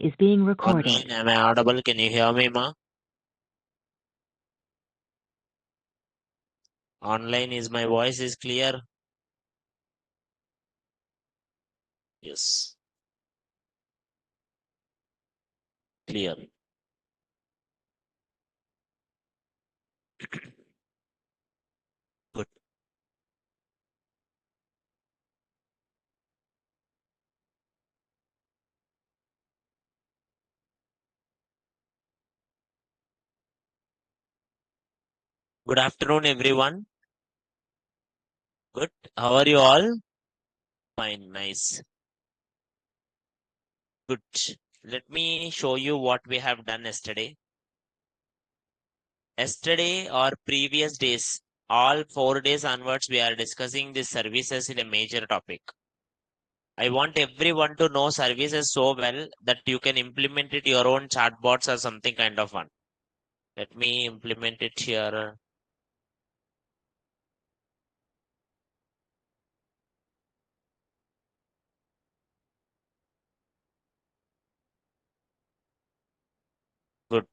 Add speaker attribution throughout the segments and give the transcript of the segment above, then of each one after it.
Speaker 1: is being recorded.
Speaker 2: Online, am I audible? Can you hear me, ma? Online, is my voice is clear? Yes, clear. Good. Good afternoon, everyone. Good. How are you all? Fine, nice. Good. Let me show you what we have done yesterday. Yesterday or previous days, all 4 days onwards, we are discussing these services in a major topic. I want everyone to know services so well that you can implement it your own chatbots or something kind of one. Let me implement it here. Good.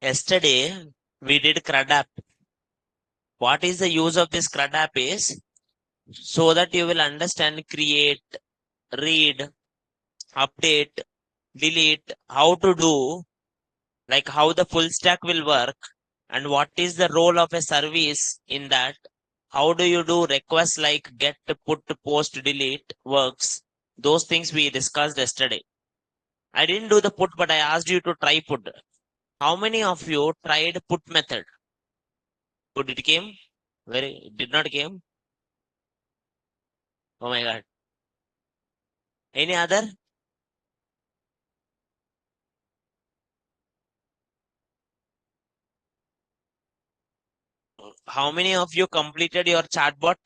Speaker 2: Yesterday, we did CRUD app. What is the use of this CRUD app is so that you will understand, create, read, update, delete, how to do, like how the full stack will work, and what is the role of a service in that. How do you do requests like get, put, post, delete works? Those things we discussed yesterday. I didn't do the put, but I asked you to try put. How many of you tried put method? Put it came? Very did not came? Oh my god. Any other? How many of you completed your chatbot?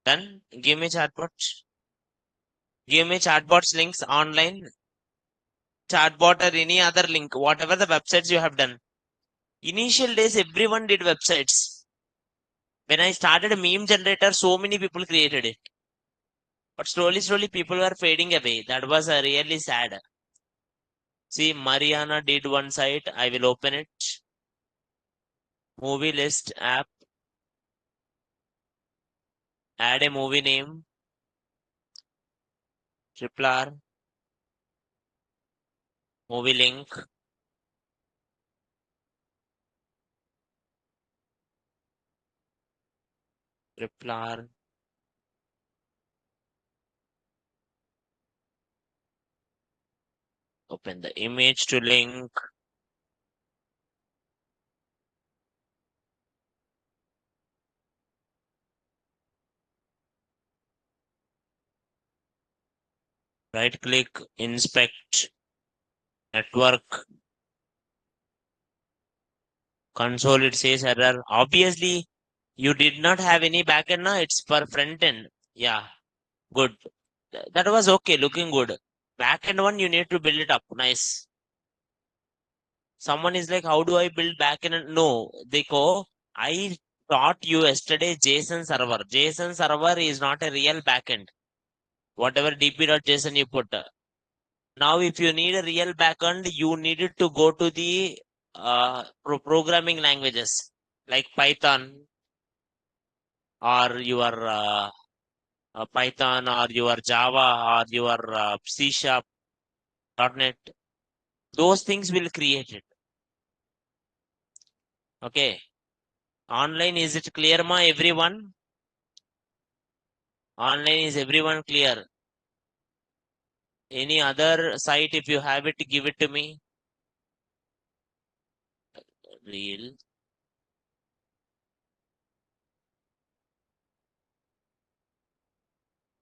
Speaker 2: Done? Give me chatbot. Give me chatbots links online. Chatbot or any other link, whatever the websites you have done. Initial days, everyone did websites. When I started a meme generator, so many people created it. But slowly, people were fading away. That was really sad. See, Mariana did one site. I will open it. Movie list app. Add a movie name. Triplar. Movie link. Triplar. Open the image to link. Right click. Inspect. Network. Console, it says error. Obviously, you did not have any backend now. It's for front end. Yeah, good. That was okay, looking good. Backend one, you need to build it up. Nice. Someone is like, how do I build backend? No, they go, I taught you yesterday JSON server. JSON server is not a real backend. Whatever dp.json you put. Now, if you need a real backend, you needed to go to the programming languages like Python or your Python or your Java or your C Sharp, .NET. Those things will create it. Okay. Online, is it clear, ma, everyone? Online, is everyone clear? Any other site, if you have it, give it to me. Real.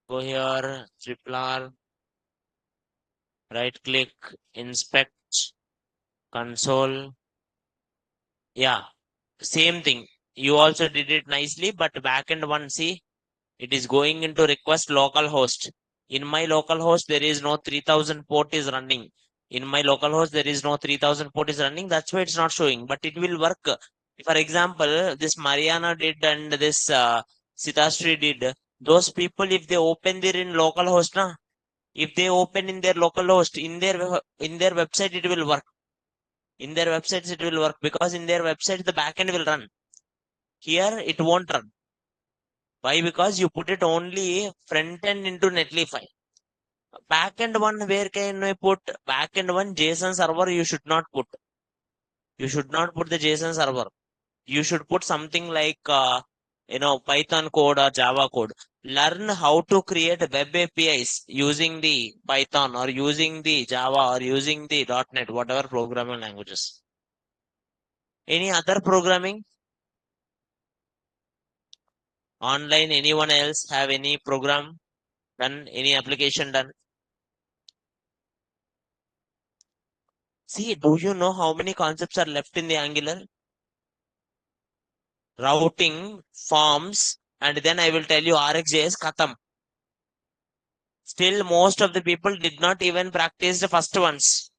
Speaker 2: Go here, Triplar, right click, inspect, console. Yeah, same thing. You also did it nicely, but backend one, see, it is going into request localhost. In my localhost, there is no 3000 port is running. In my local host, there is no 3000 port is running. That's why it's not showing, but it will work. For example, this Mariana did and this Sitastri did. Those people, if they open their in local host, na, if they open in their local host, in their website, it will work. In their websites, it will work because in their website, the backend will run. Here, it won't run. Why? Because you put it only front end into Netlify. Backend one, where can I put backend one JSON server? You should not put. You should not put the JSON server. You should put something like, Python code or Java code. Learn how to create web APIs using the Python or using the Java or using the .NET, whatever programming languages. Any other programming? Online, anyone else have any program done? Any application done? See, do you know how many concepts are left in the Angular? Routing, forms, and then I will tell you RxJS, Katam. Still, most of the people did not even practice the first ones.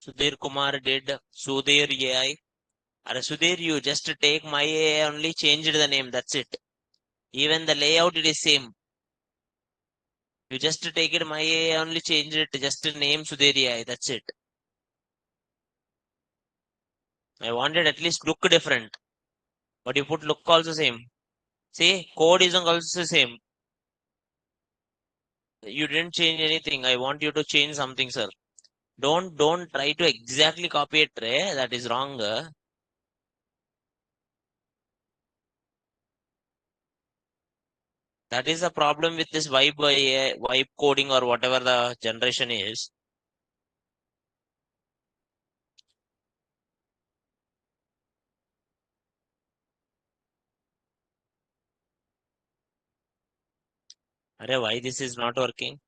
Speaker 2: Sudhir Kumar did Sudhir AI. Are Sudhir, you just take my AI only changed the name. That's it. Even the layout it is same. You just take it my AI only change it. Just name Sudhir AI. That's it. I wanted at least look different. But you put look also same. See, code is also same. You didn't change anything. I want you to change something, sir. Don't try to exactly copy it. That is wrong. That is the problem with this vibe coding or whatever the generation is. Arey, why this is not working?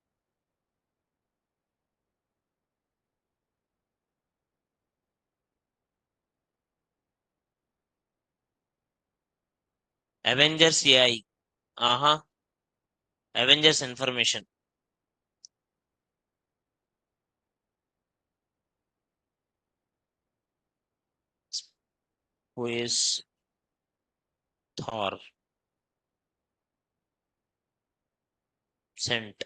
Speaker 2: Avengers AI. Uh-huh. Avengers information. Who is Thor? Sent.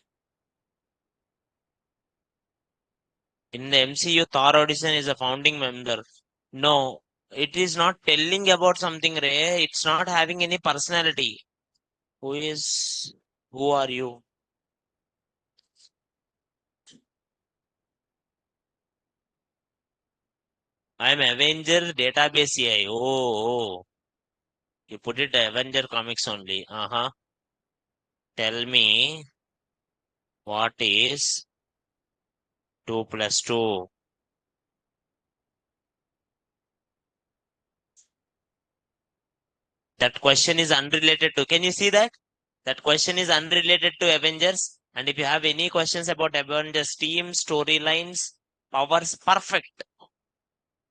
Speaker 2: In the MCU, Thor Odinson is a founding member. No, it is not telling about something, Ray. It's not having any personality. Who is, who are you? I'm Avenger Database AI. Oh, you put it Avenger Comics only. Uh-huh. Tell me what is 2 plus 2? That question is unrelated to. Can you see that? That question is unrelated to Avengers. And if you have any questions about Avengers team, storylines, powers, perfect.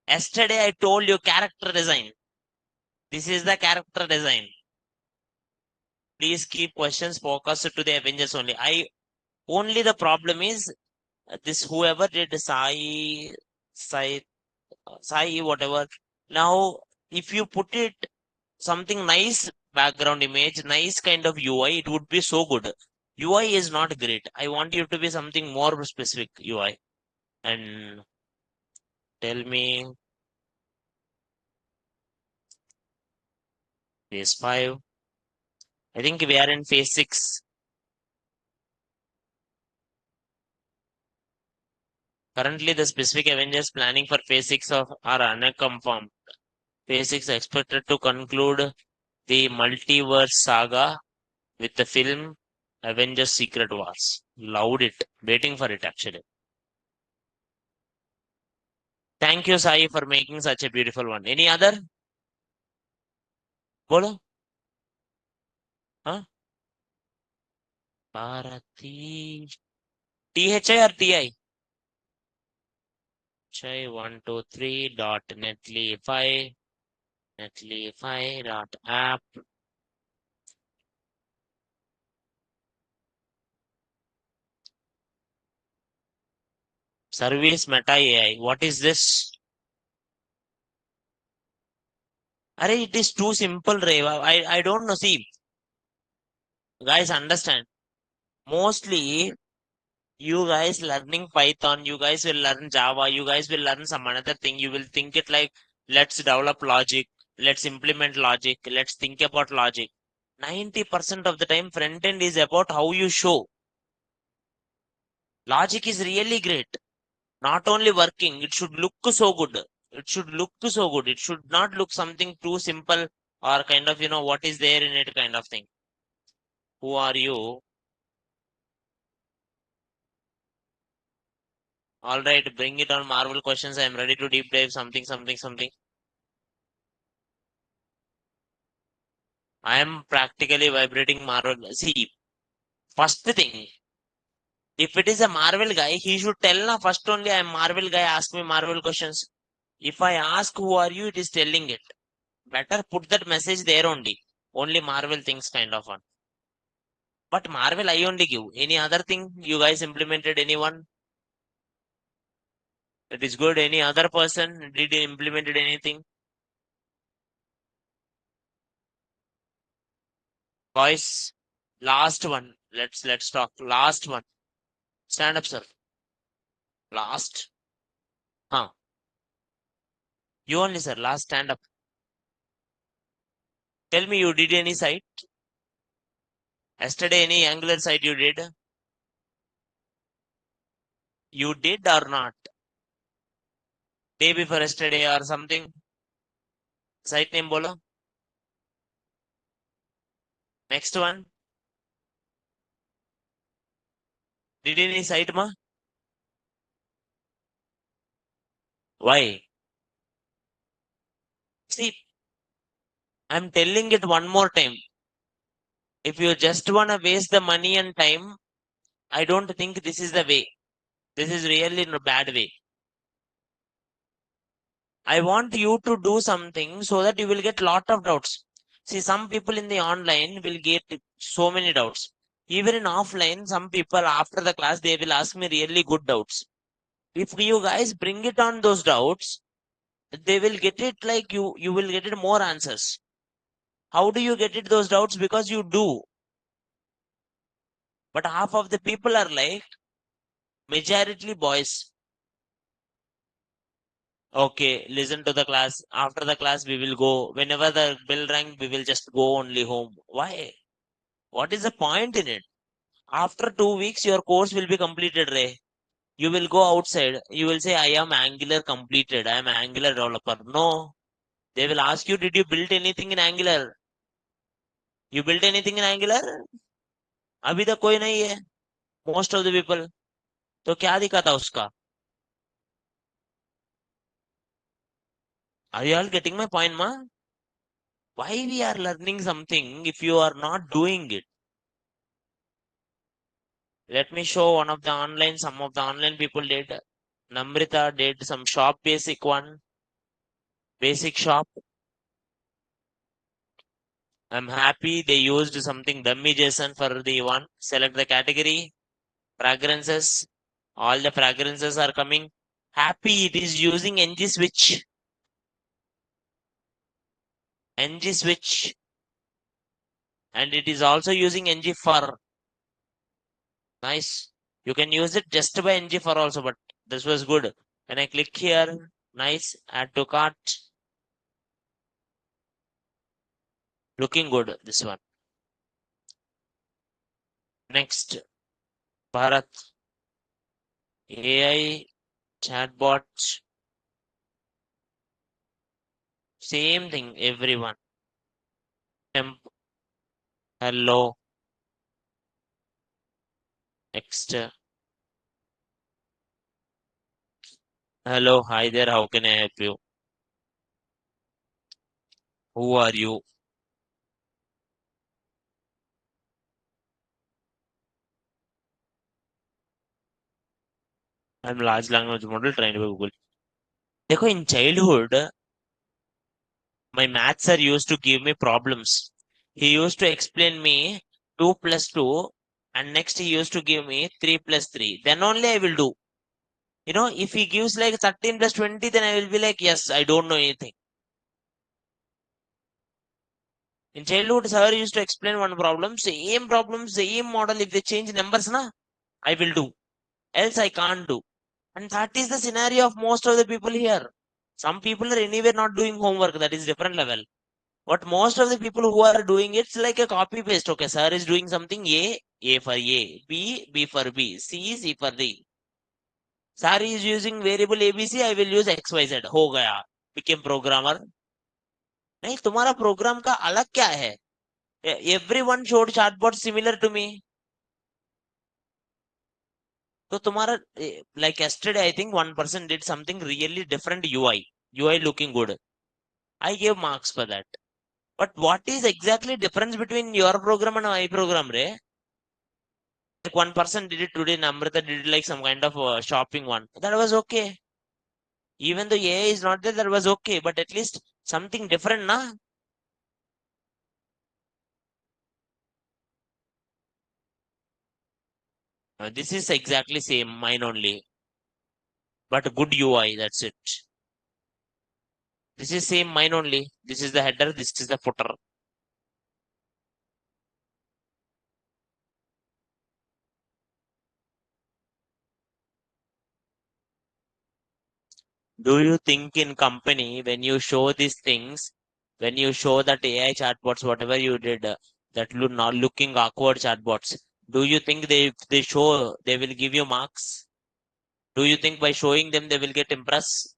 Speaker 2: Yesterday I told you character design. This is the character design. Please keep questions focused to the Avengers only. I only the problem is this whoever did Sai, Sai, whatever. Now, if you put it something nice background image, nice kind of UI, it would be so good. UI is not great. I want you to be something more specific UI. And tell me phase 5. I think we are in phase 6. Currently, the specific Avengers planning for phase 6 of are unconfirmed. Phase 6 expected to conclude the multiverse saga with the film Avengers Secret Wars. Loved it. Waiting for it actually. Thank you, Sai, for making such a beautiful one. Any other? Bolo? Huh? Bharati. THI or TI? 123 dot netlify dot app. Service Meta AI. What is this? Array, it is too simple, Reva. I don't know. See, guys, understand. Mostly, you guys learning Python, you guys will learn Java, you guys will learn some another thing. You will think it like, let's develop logic, let's implement logic, let's think about logic. 90% of the time, front end is about how you show. Logic is really great. Not only working, it should look so good. It should look so good. It should not look something too simple or kind of, what is there in it kind of thing. Who are you? All right, bring it on Marvel questions. I am ready to deep dive something, something, something. I am practically vibrating Marvel. See, first thing, if it is a Marvel guy, he should tell na first only I am Marvel guy, ask me Marvel questions. If I ask who are you, it is telling it. Better put that message there only. Only Marvel things kind of one. But Marvel I only give. Any other thing you guys implemented anyone? That is good. Any other person did implemented anything? Boys, last one. Let's talk. Last one. Stand up, sir. Last. Huh. You only, sir. Last stand up. Tell me you did any site? Yesterday any Angular site you did? You did or not? Day before yesterday or something? Site name bolo. Next one. Did any site ma? Why? See, I'm telling it one more time. If you just wanna waste the money and time, I don't think this is the way. This is really in a bad way. I want you to do something so that you will get lot of doubts. See, some people in the online will get so many doubts. Even in offline, some people after the class they will ask me really good doubts. If you guys bring it on those doubts, they will get it like you will get it more answers. How do you get it those doubts? Because you do. But half of the people are like majority boys. Okay, listen to the class. After the class, we will go. Whenever the bell rang, we will just go only home. Why? What is the point in it? After 2 weeks, your course will be completed, Ray. You will go outside. You will say, I am Angular completed. I am Angular developer. No. They will ask you, did you build anything in Angular? You built anything in Angular? अभी तक कोई नहीं है. Most of the people. तो क्या दिखा था उसका? Are you all getting my point, ma? Why we are learning something if you are not doing it? Let me show one of the online, some of the online people did. Namrita did some shop basic one, basic shop. I'm happy they used something dummy JSON for the one. Select the category, fragrances. All the fragrances are coming. Happy it is using ng switch. Ng switch. And it is also using ng for. Nice. You can use it just by ng for also, but this was good. When I click here, nice, add to cart. Looking good, this one. Next, Bharat. AI chatbot. Same thing, everyone. Temp, hello, next. Hello, hi there, how can I help you? Who are you? I'm large language model trained by Google. देखो in childhood my math sir used to give me problems. He used to explain me 2 plus 2, and next he used to give me 3 plus 3, then only I will do. If he gives like 13 plus 20, then I will be like, yes, I don't know anything. In childhood, sir used to explain one problem, same model. If they change numbers, na, I will do. Else I can't do. And that is the scenario of most of the people here. Some people are anywhere not doing homework. That is different level. But most of the people who are doing it's like a copy paste. Okay, sir is doing something A for A, B for B, C for D. Sir is using variable ABC, I will use XYZ. हो गया. Became programmer. नहीं तुम्हारा programme का अलग क्या है? Everyone showed chatbot similar to me. तो तुम्हारा like yesterday I think one person did something really different UI looking good. I gave marks for that. But what is exactly difference between your program and my program, Ray? Like one person did it today, Namrata did it like some kind of shopping one. That was okay. Even though AI is not there, that was okay. But at least something different, na? This is exactly same, mine only. But good UI, that's it. This is same, mine only. This is the header, this is the footer. Do you think in company when you show these things, when you show that AI chatbots, whatever you did, that look not looking awkward chatbots, do you think they show they will give you marks? Do you think by showing them they will get impressed?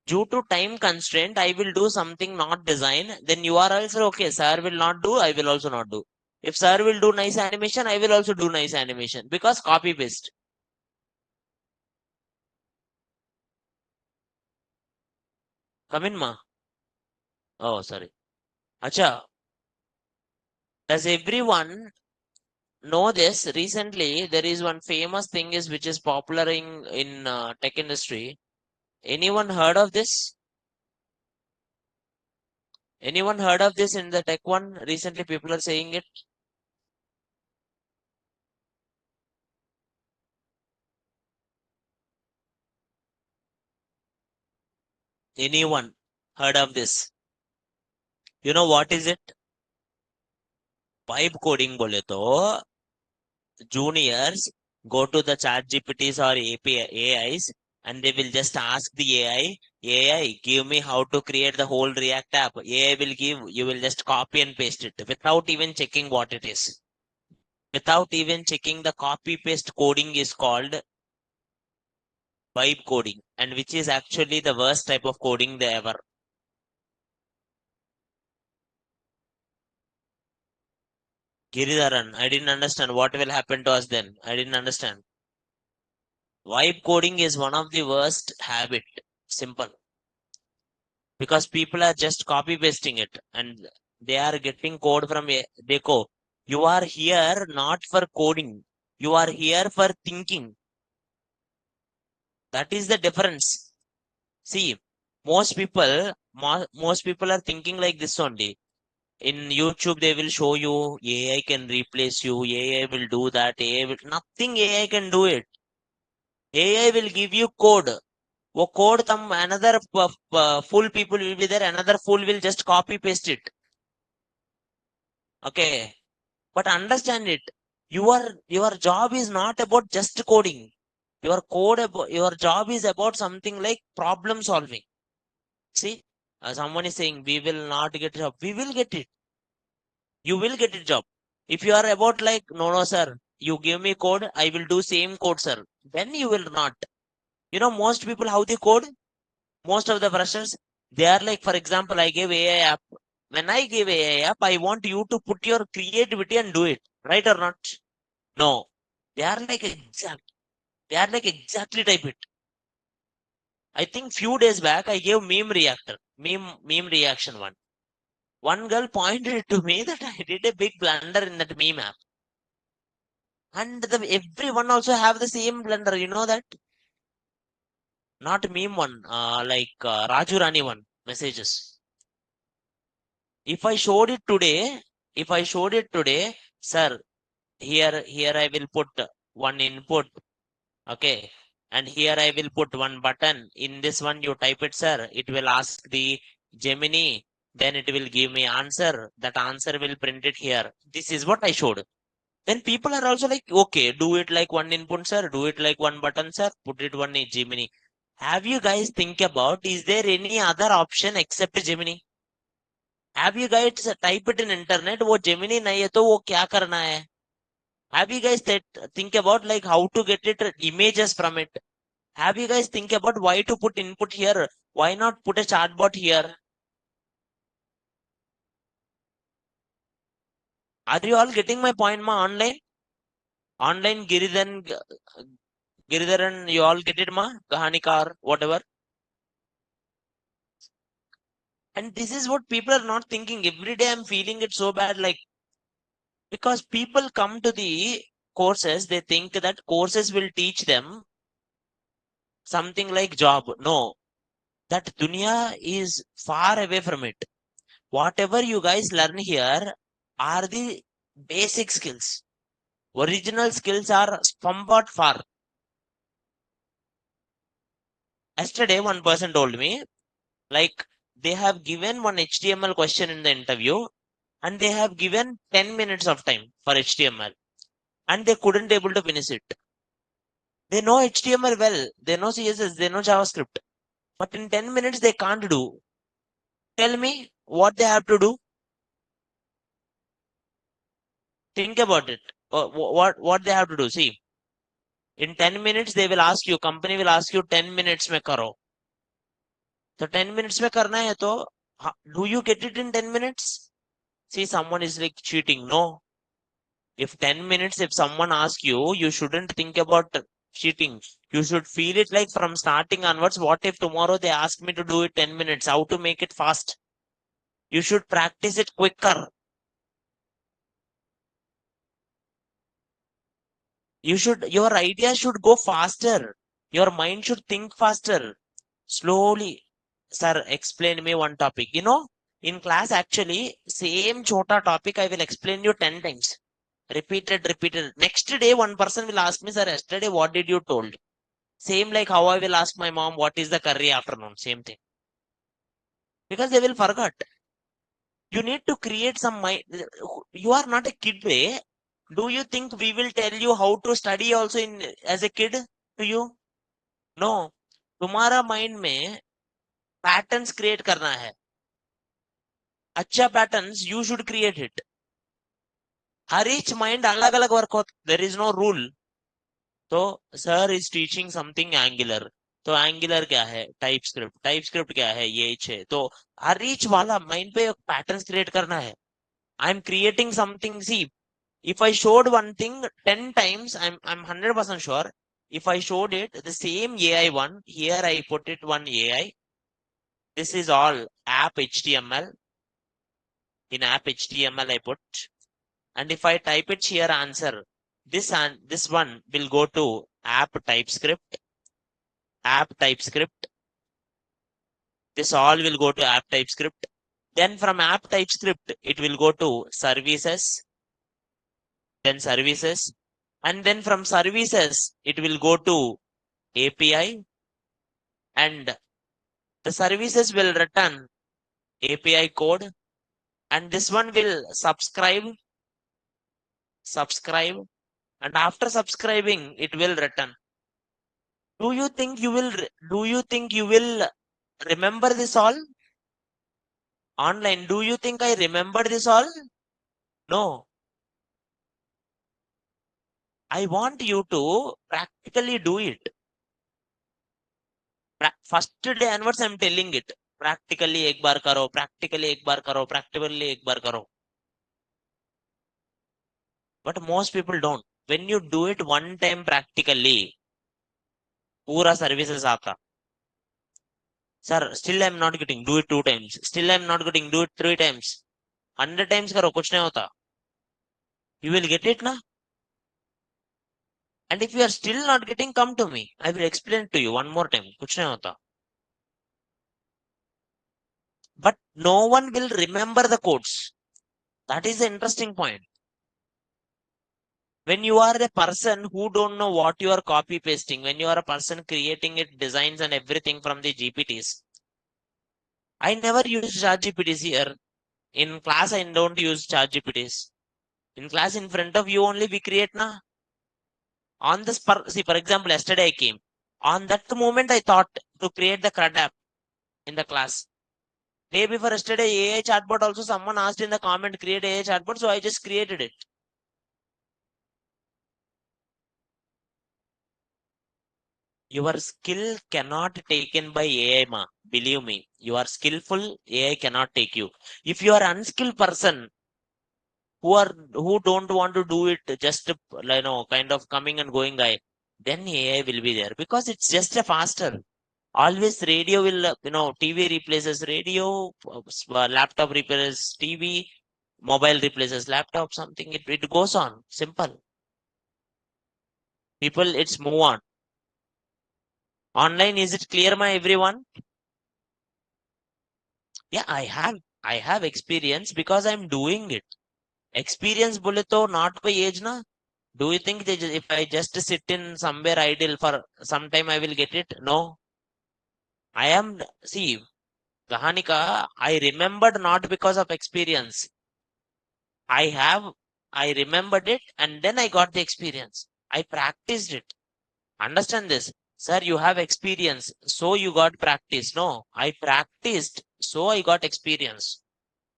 Speaker 2: Due to time constraint, I will do something not design. Then you are also okay. Sir will not do. I will also not do. If sir will do nice animation, I will also do nice animation because copy paste. Come in, ma. Oh, sorry. Acha, does everyone know this? Recently, there is one famous thing is which is popular in tech industry. Anyone heard of this? Anyone heard of this in the tech one? Recently, people are saying it. Anyone heard of this? You know what is it? Vibe coding बोले तो juniors go to the chat GPTs or AIs and they will just ask the AI, give me how to create the whole React app. AI will give, you will just copy and paste it without even checking what it is. Without even checking the copy paste coding is called vibe coding, and which is actually the worst type of coding they ever. Giridharan, I didn't understand what will happen to us then. I didn't understand. Vibe coding is one of the worst habit. Simple. Because people are just copy pasting it and they are getting code from a Deco. You are here not for coding. You are here for thinking. That is the difference. See, most people are thinking like this only. In YouTube, they will show you AI can replace you. AI will do that. Nothing AI can do it. AI will give you code. वो code tam another full people will be there. Another full will just copy paste it. Okay. But understand it. Your job is not about just coding. Your job is about something like problem solving. See, someone is saying we will not get job. We will get it. You will get a job. If you are about like no sir, you give me code, I will do same code sir. Then you will not. Most people how they code. Most of the freshers they are like for example I gave AI app. When I give AI app, I want you to put your creativity and do it. Right or not? No. They are like exact. They are like exactly type it. I think few days back I gave meme reaction one. One girl pointed to me that I did a big blunder in that meme app, and everyone also have the same blunder. You know that not meme one, like Raju Rani one messages. If I showed it today, if I showed it today, sir, here I will put one input, okay, and here I will put one button. In this one, you type it, sir. It will ask the Gemini, then it will give me answer. That answer will print it here. This is what I showed. Then people are also like, okay, do it like one input, sir. Do it like one button, sir. Put it one in Gemini. Have you guys think about, is there any other option except Gemini? Have you guys type it in internet? वो Gemini नहीं है तो वो क्या करना है? Have you guys think about like how to get it images from it? Have you guys think about why to put input here? Why not put a chatbot here? Are you all getting my point, ma? Online Giridharan, you all get it, ma? Kahanikar, whatever. And this is what people are not thinking. Every day I'm feeling it so bad, like, because people come to the courses, they think that courses will teach them something like job. No, that dunya is far away from it. Whatever you guys learn here are the basic skills. Original skills are somewhat far. Yesterday, one person told me, like, they have given one HTML question in the interview and they have given 10 minutes of time for HTML and they couldn't able to finish it. They know HTML well, they know CSS, they know JavaScript, but in 10 minutes they can't do. Tell me what they have to do. Think about it. What they have to do. See, in 10 minutes they will ask you, company will ask you 10 minutes में करो. तो 10 minutes में करना है तो do you get it in 10 minutes? See, someone is like cheating. No. If 10 minutes, if someone asks you, you shouldn't think about cheating. You should feel it like from starting onwards. What if tomorrow they ask me to do it 10 minutes? How to make it fast? You should practice it quicker. Your idea should go faster. Your mind should think faster. Slowly. Sir, explain me one topic. In class, actually, same chota topic I will explain you 10 times. Repeated. Next day, one person will ask me, sir, yesterday, what did you told? Same like how I will ask my mom, what is the curry afternoon? Same thing. Because they will forget. You need to create some mind. You are not a kid, way. Do you think we will tell you how to study also in as a kid to you? No. तुम्हारा mind में patterns create करना है. अच्छा patterns you should create it. हर each mind अलग अलग work होता. There is no rule. तो sir is teaching something Angular. तो एंगुलर क्या है? टाइप स्क्रिप्ट क्या है? ये है. तो हर ईच वाला माइंड पे पैटर्न्स क्रिएट करना है. I am creating something. See, if I showed one thing 10 times, I'm 100% sure. If I showed it the same AI one, here I put it one AI. This is all app HTML. In app HTML I put, and if I type it here answer, this and this one will go to app TypeScript. This all will go to app TypeScript. Then from app TypeScript, it will go to services, then services, and then from services, it will go to API, and the services will return API code, and this one will subscribe, and after subscribing, it will return. Do you think you will remember this all? Online, do you think I remember this all? No. I want you to practically do it. First day onwards, I'm telling it. Practically एक बार करो, practically एक बार करो, practically एक बार करो. But most people don't. When you do it one time practically, पूरा services आता. Sir, still I'm not getting. Do it 2 times. Still I'm not getting. Do it 3 times. 100 times करो, कुछ नहीं होता. You will get it ना? And if you are still not getting, come to me. I will explain to you one more time. कुछ नहीं होता. But no one will remember the codes. That is the interesting point. When you are a person who don't know what you are copy pasting, when you are a person creating it, designs and everything from the GPTs. I never use ChatGPTs here. In class, I don't use ChatGPTs. In class, in front of you only we create na. On the spur, see, for example, yesterday I came. On that moment, I thought to create the CRUD app in the class. Day before yesterday, AI chatbot also someone asked in the comment, create AI chatbot, so I just created it. Your skill cannot taken by AI, ma. Believe me, you are skillful, AI cannot take you. If you are unskilled person who don't want to do it, just kind of coming and going guy, then AI will be there because it's just a faster. Always radio will, TV replaces radio, laptop replaces TV, mobile replaces laptop, something. It goes on. Simple. People, it's move on. Online, is it clear, my everyone? Yeah, I have experience because I'm doing it. Experience bole to not by age na. Do you think if I just sit in somewhere idle for some time I will get it? No. I am, see, Kahanika, I remembered not because of experience. I have, I remembered it and then I got the experience. I practiced it. Understand this. Sir, you have experience, so you got practice. No, I practiced, so I got experience.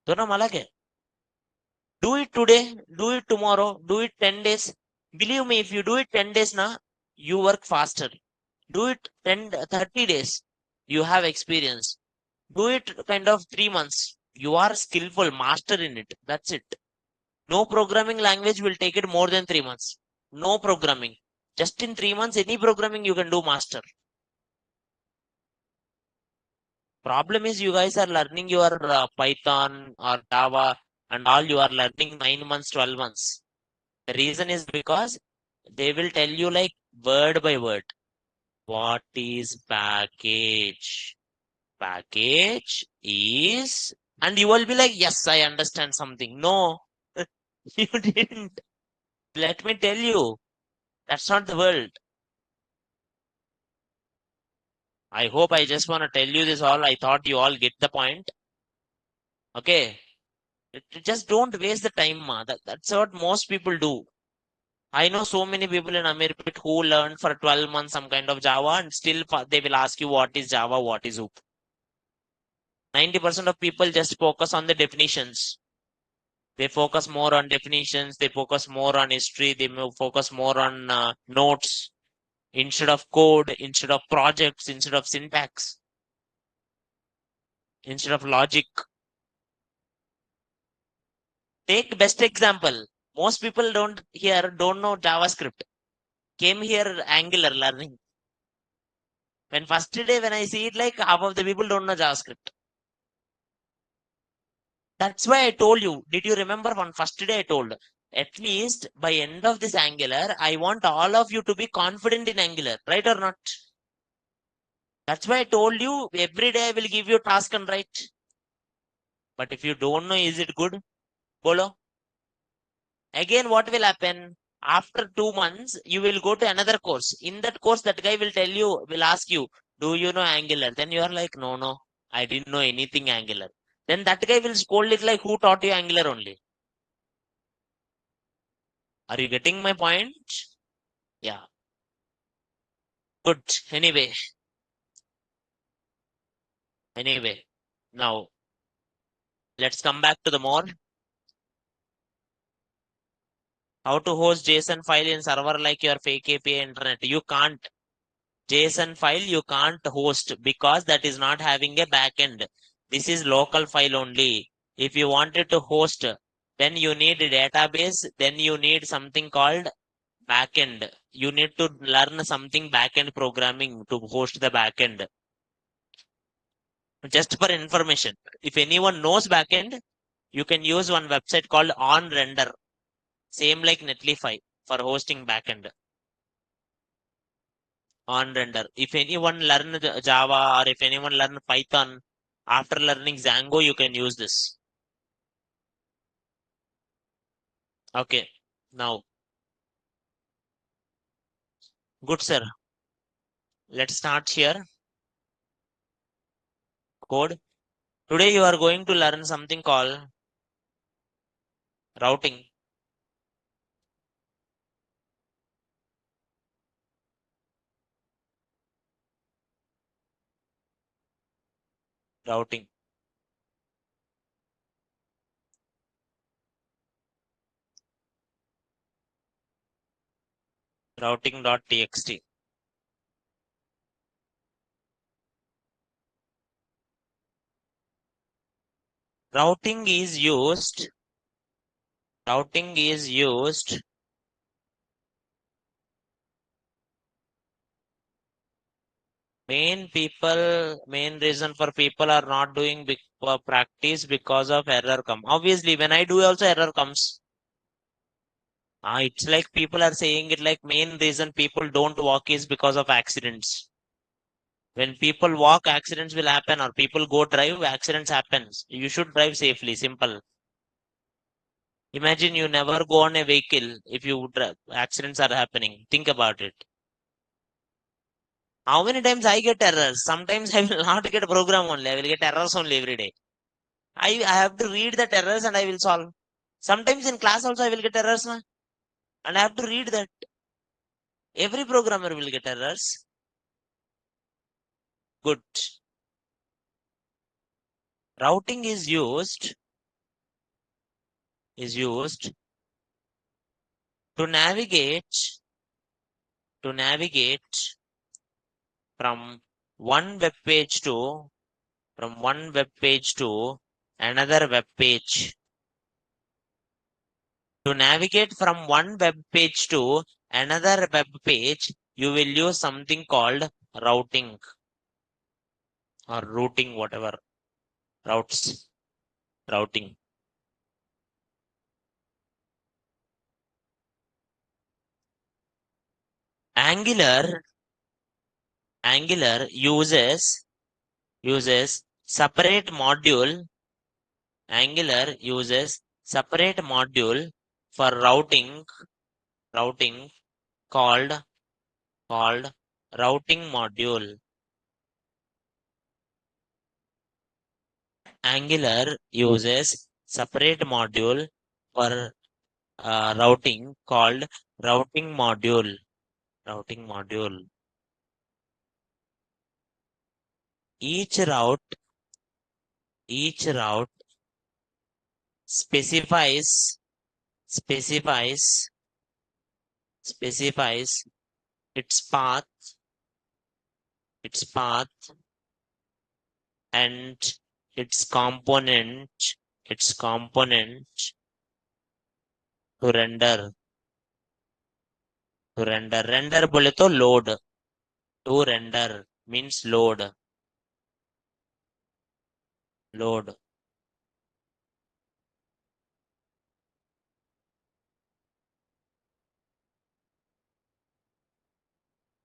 Speaker 2: दोनों अलग है. Do it today, do it tomorrow, do it 10 days. Believe me, if you do it 10 days now, you work faster. Do it 30 days, you have experience. Do it kind of 3 months. You are skillful, master in it. That's it. No programming language will take it more than 3 months. No programming. Just in 3 months, any programming you can do master. Problem is you guys are learning your Python or Java and all you are learning 9 months, 12 months. The reason is because they will tell you like word by word. What is package? Package is, and you will be like, yes, I understand something. No, you didn't. Let me tell you, that's not the world. I hope I just want to tell you this all. I thought you all get the point. Okay. Just don't waste the time, ma. That's what most people do. I know so many people in America who learned for 12 months some kind of Java and still they will ask you what is Java, what is OOP. 90% of people just focus on the definitions. They focus more on definitions, they focus more on history, they focus more on notes instead of code, instead of projects, instead of syntax, instead of logic. Take best example. Most people don't know JavaScript. Came here Angular learning. When first day when I see it, like half of the people don't know JavaScript. That's why I told you. Did you remember one first day I told? At least by end of this Angular, I want all of you to be confident in Angular, right or not? That's why I told you every day I will give you task and write. But if you don't know, is it good? Bolo. Again, what will happen? After 2 months, you will go to another course. In that course, that guy will ask you, do you know Angular? Then you are like, no, no, I didn't know anything Angular. Then that guy will scold it like, who taught you Angular only? Are you getting my point? Yeah, good. Anyway, now let's come back to the more. How to host JSON file in server like your fake API internet. You can't. JSON file you can't host because that is not having a backend. This is local file only. If you wanted to host, then you need a database, then you need something called backend. You need to learn something backend programming to host the backend. Just for information, if anyone knows backend, you can use one website called OnRender, same like Netlify for hosting backend. on render. If anyone learn Java or if anyone learn Python, after learning Django, you can use this. Okay, now, good sir. Let's start here. Code. Today you are going to learn something called routing. Routing. Routing.txt. Routing is used. Routing is used main reason for people are not doing big practice because of error come. Obviously, when I do also error comes. It's like people are saying it like main reason people don't walk is because of accidents. When people walk, accidents will happen, or people go drive, accidents happens. You should drive safely, simple. Imagine you never go on a vehicle if you drive, accidents are happening. Think about it. How many times I get errors? Sometimes I will not get a program only. I will get errors only every day. I have to read the errors and I will solve. Sometimes in class also I will get errors, na? And I have to read that. Every programmer will get errors. Good. Routing is used to navigate from one web page to another web page. To navigate from one web page to another web page, you will use something called routing or routing, whatever. Routes. Routing. Angular Angular uses separate module. Angular uses separate module for routing called routing module. Angular uses separate module for routing called routing module. Routing module. Each route each route specifies specifies specifies its path its path and its component its component to render बोले तो load. To render means load.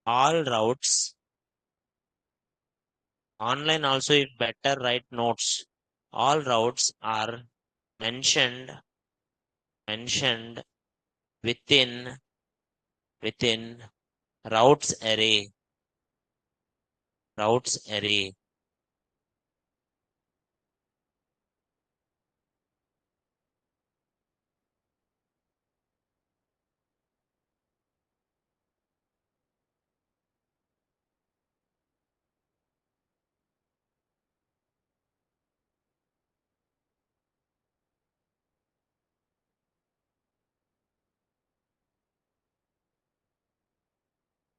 Speaker 2: All routes online also is better write notes. All routes are mentioned within routes array.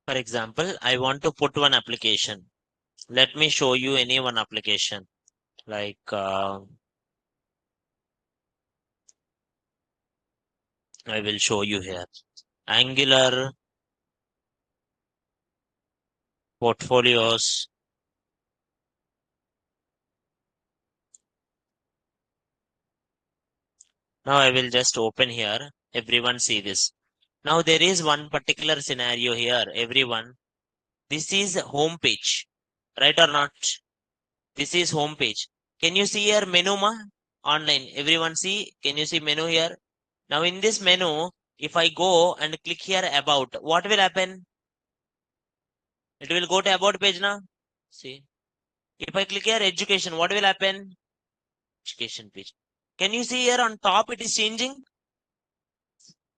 Speaker 2: For example, I want to put one application. Let me show you any one application. Like I will show you here. Angular portfolios. Now I will just open here. Everyone see this. Now there is one particular scenario here. Everyone. This is home page, right or not? This is home page. Can you see here menu ma? Online. Everyone see? Can you see menu here? Now in this menu, if I go and click here about, what will happen? It will go to about page now. See. If I click here education, what will happen? Education page. Can you see here on top it is changing?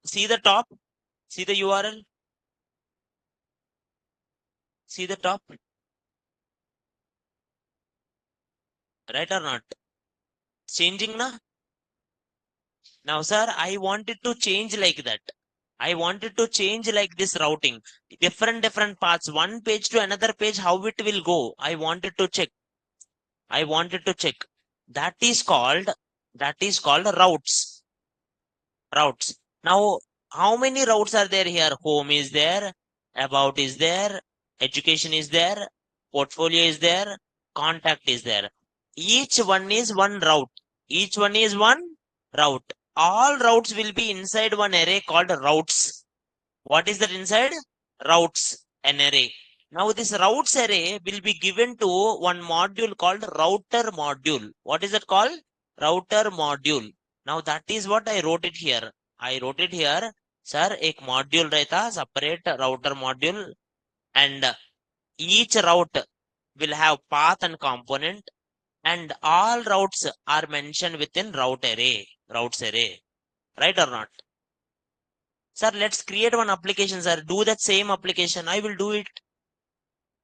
Speaker 2: See the top? See the URL? See the top? Right or not? Changing na? Now, sir, I wanted to change like that. I wanted to change like this routing. Different paths. One page to another page, how it will go. I wanted to check. I wanted to check. That is called routes. Routes. Now, how many routes are there here? Home is there, about is there, education is there, portfolio is there, contact is there. Each one is one route. Each one is one route. All routes will be inside one array called routes. What is that inside? Routes, an array. Now this routes array will be given to one module called router module. What is that called? Router module. Now that is what I wrote it here. I wrote it here. Sir, एक module रहता separate router module, and each route will have path and component, and all routes are mentioned within routes array. Right or not? Sir, let's create one application, sir. Do that same application. I will do it.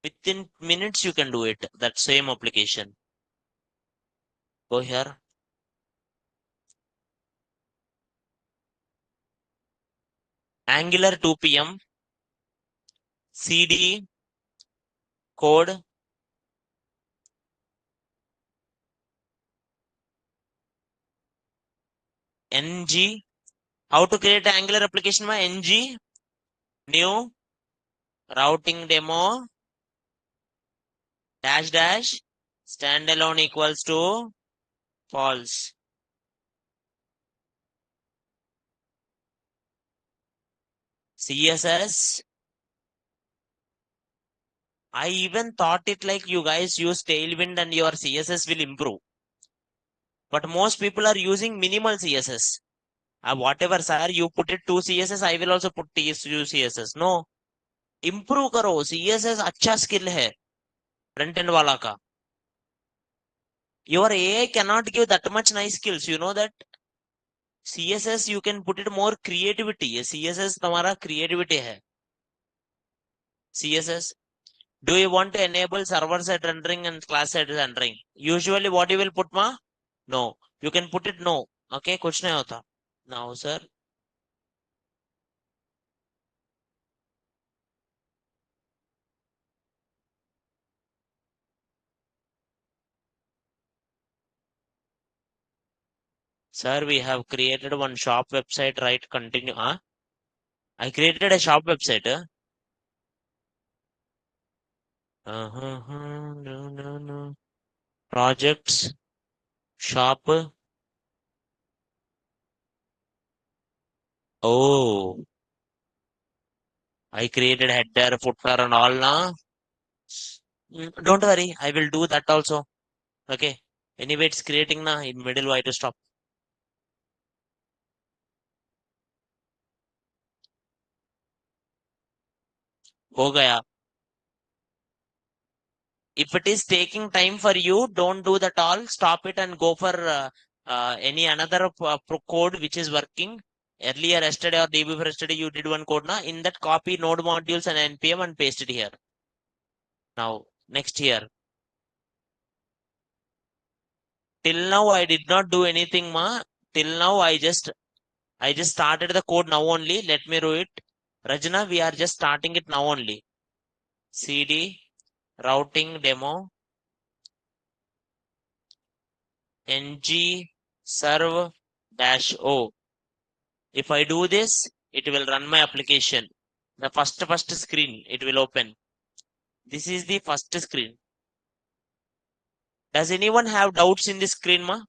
Speaker 2: Within minutes, you can do it. That same application. Go here. Angular 2 p.m. CD code ng. How to create an Angular application? Ng new routing demo dash standalone equals to false. CSS. I even thought it like you guys use Tailwind and your CSS will improve. But most people are using minimal CSS. Whatever, sir, you put it 2 CSS, I will also put 2 CSS. No. Improve करो. CSS अच्छा skill है. Front end वाला का. Your AI cannot give that much nice skills. You know that? CSS you can put it more creativity. CSS तुम्हारा creativity है. CSS. Do you want to enable server side rendering and class side rendering? Usually what you will put ma? No. You can put it no. Okay, कुछ नहीं होता. Now, sir. Sir, we have created one shop website, right? Continue. I created a shop website. No. Projects, shop. Oh, I created header, footer, and all now. Don't worry, I will do that also. Okay. Anyway, it's creating now. In middle, why to stop? हो गया. If it is taking time for you, don't do that all. Stop it and go for any another code which is working. Earlier, yesterday or day before yesterday, you did one code now. In that, copy node modules and npm and paste it here. Now, next here. Till now, I did not do anything, ma. Till now, I just started the code now only. Let me do it. Rajna, we are just starting it now only. CD routing demo ng serve dash o. If I do this, it will run my application. The first screen it will open. This is the first screen. Does anyone have doubts in this screen, ma?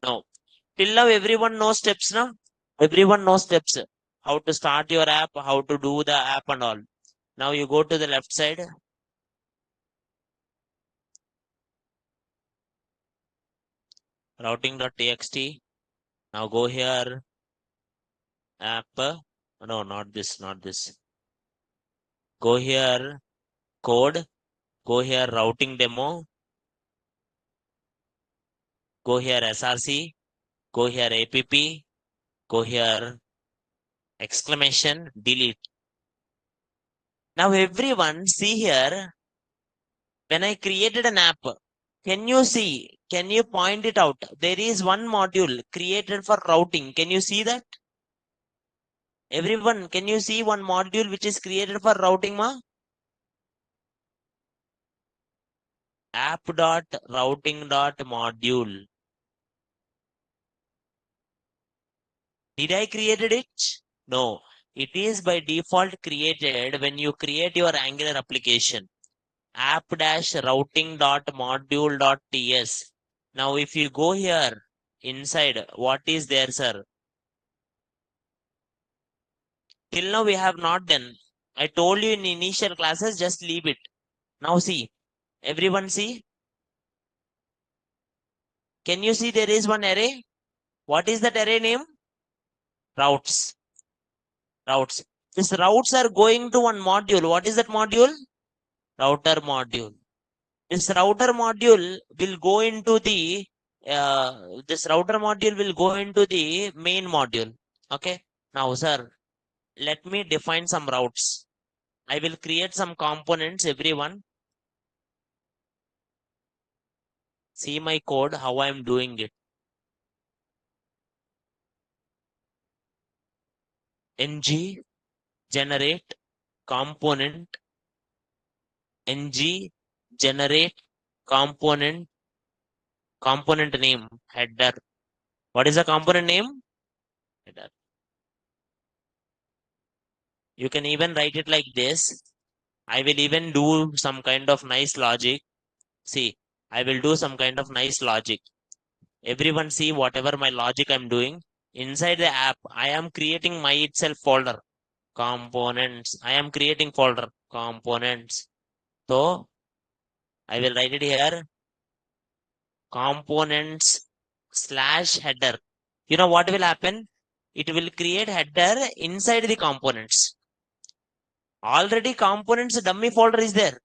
Speaker 2: No. Till now, everyone knows steps, na? Everyone knows steps. How to start your app, how to do the app and all. Now you go to the left side. routing.txt. Now go here, app. No, not this, not this. Go here, code. Go here, routing demo. Go here, src. Go here, app. Go here, exclamation, delete. Now everyone see here, when I created an app, can you see, can you point it out? There is one module created for routing. Can you see that? Everyone, can you see one module which is created for routing, ma? App.routing.module. Did I created it? No. It is by default created when you create your Angular application. App-routing.module.ts. Now, if you go here inside, what is there, sir? Till now, we have not done. I told you in initial classes, just leave it. Now, see. Everyone see? Can you see there is one array? What is that array name? Routes. Routes. These routes are going to one module. What is that module? Router module. This router module will go into the main module. Okay. Now, sir, let me define some routes. I will create some components, everyone. See my code, how I am doing it. Ng generate component. Ng generate component name header. What is the component name? Header. You can even write it like this. I will even do some kind of nice logic. See, I will do some kind of nice logic. Everyone see whatever my logic I'm doing. Inside the app, I am creating my itself folder. Components. I am creating folder. Components. So, I will write it here. Components / header. You know what will happen? It will create header inside the components. Already components dummy folder is there.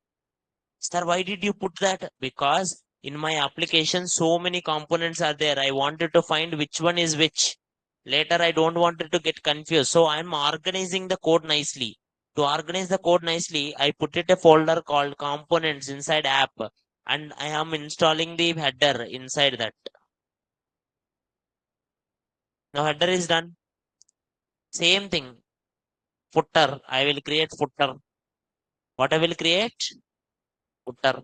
Speaker 2: Sir, why did you put that? Because in my application, so many components are there. I wanted to find which one is which. Later, I don't want it to get confused. So I'm organizing the code nicely. To organize the code nicely, I put it a folder called components inside app. And I am installing the header inside that. Now header is done. Same thing. Footer. I will create footer. What I will create? Footer.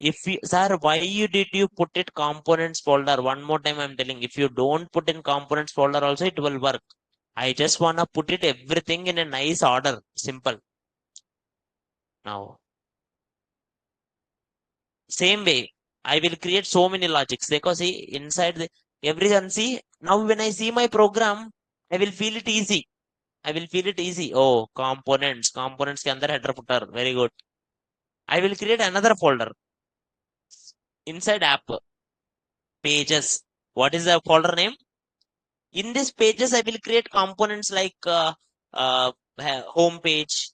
Speaker 2: If you, sir, why did you put it components folder? One more time I'm telling, if you don't put in components folder also, it will work. I just wanna put it everything in a nice order. Simple. Now, same way, I will create so many logics. Because see, inside the everyone see, now when I see my program, I will feel it easy. I will feel it easy. Oh, components. Components ke andar header footer. Very good. I will create another folder inside app. Pages. What is the folder name? In this pages, I will create components like uh, home page,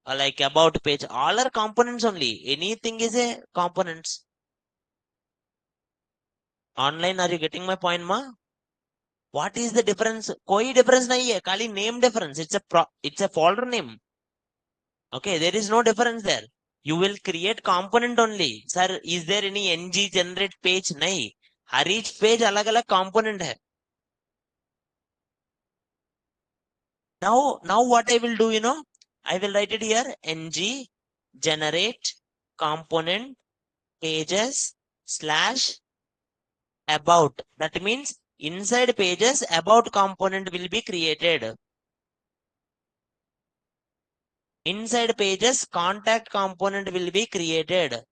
Speaker 2: like about page. All are components only. Anything is a components. Online, are you getting my point, ma? What is the difference? कोई difference नहीं है. खाली name difference. It's a folder name. Okay, there is no difference there. You will create component only. Sir, is there any ng generate page? नहीं. हर each page अलग अलग component है. Now what I will do, I will write it here. Ng generate component pages / about. That means inside pages about component will be created. Inside pages contact component will be created.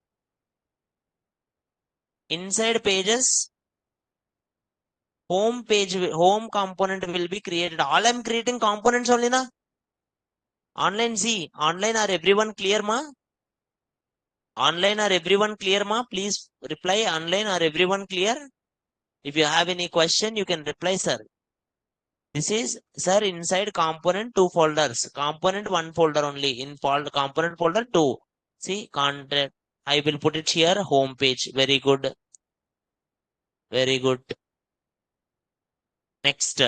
Speaker 2: Inside pages home component will be created. All I'm creating components only na. Online see. Online are everyone clear ma? Online, are everyone clear, ma? Please reply. Online, are everyone clear? If you have any question, you can reply, sir. This is, sir, inside component two folders. Component one folder only. In component folder two. See, content. I will put it here. Home page. Very good. Very good. Next.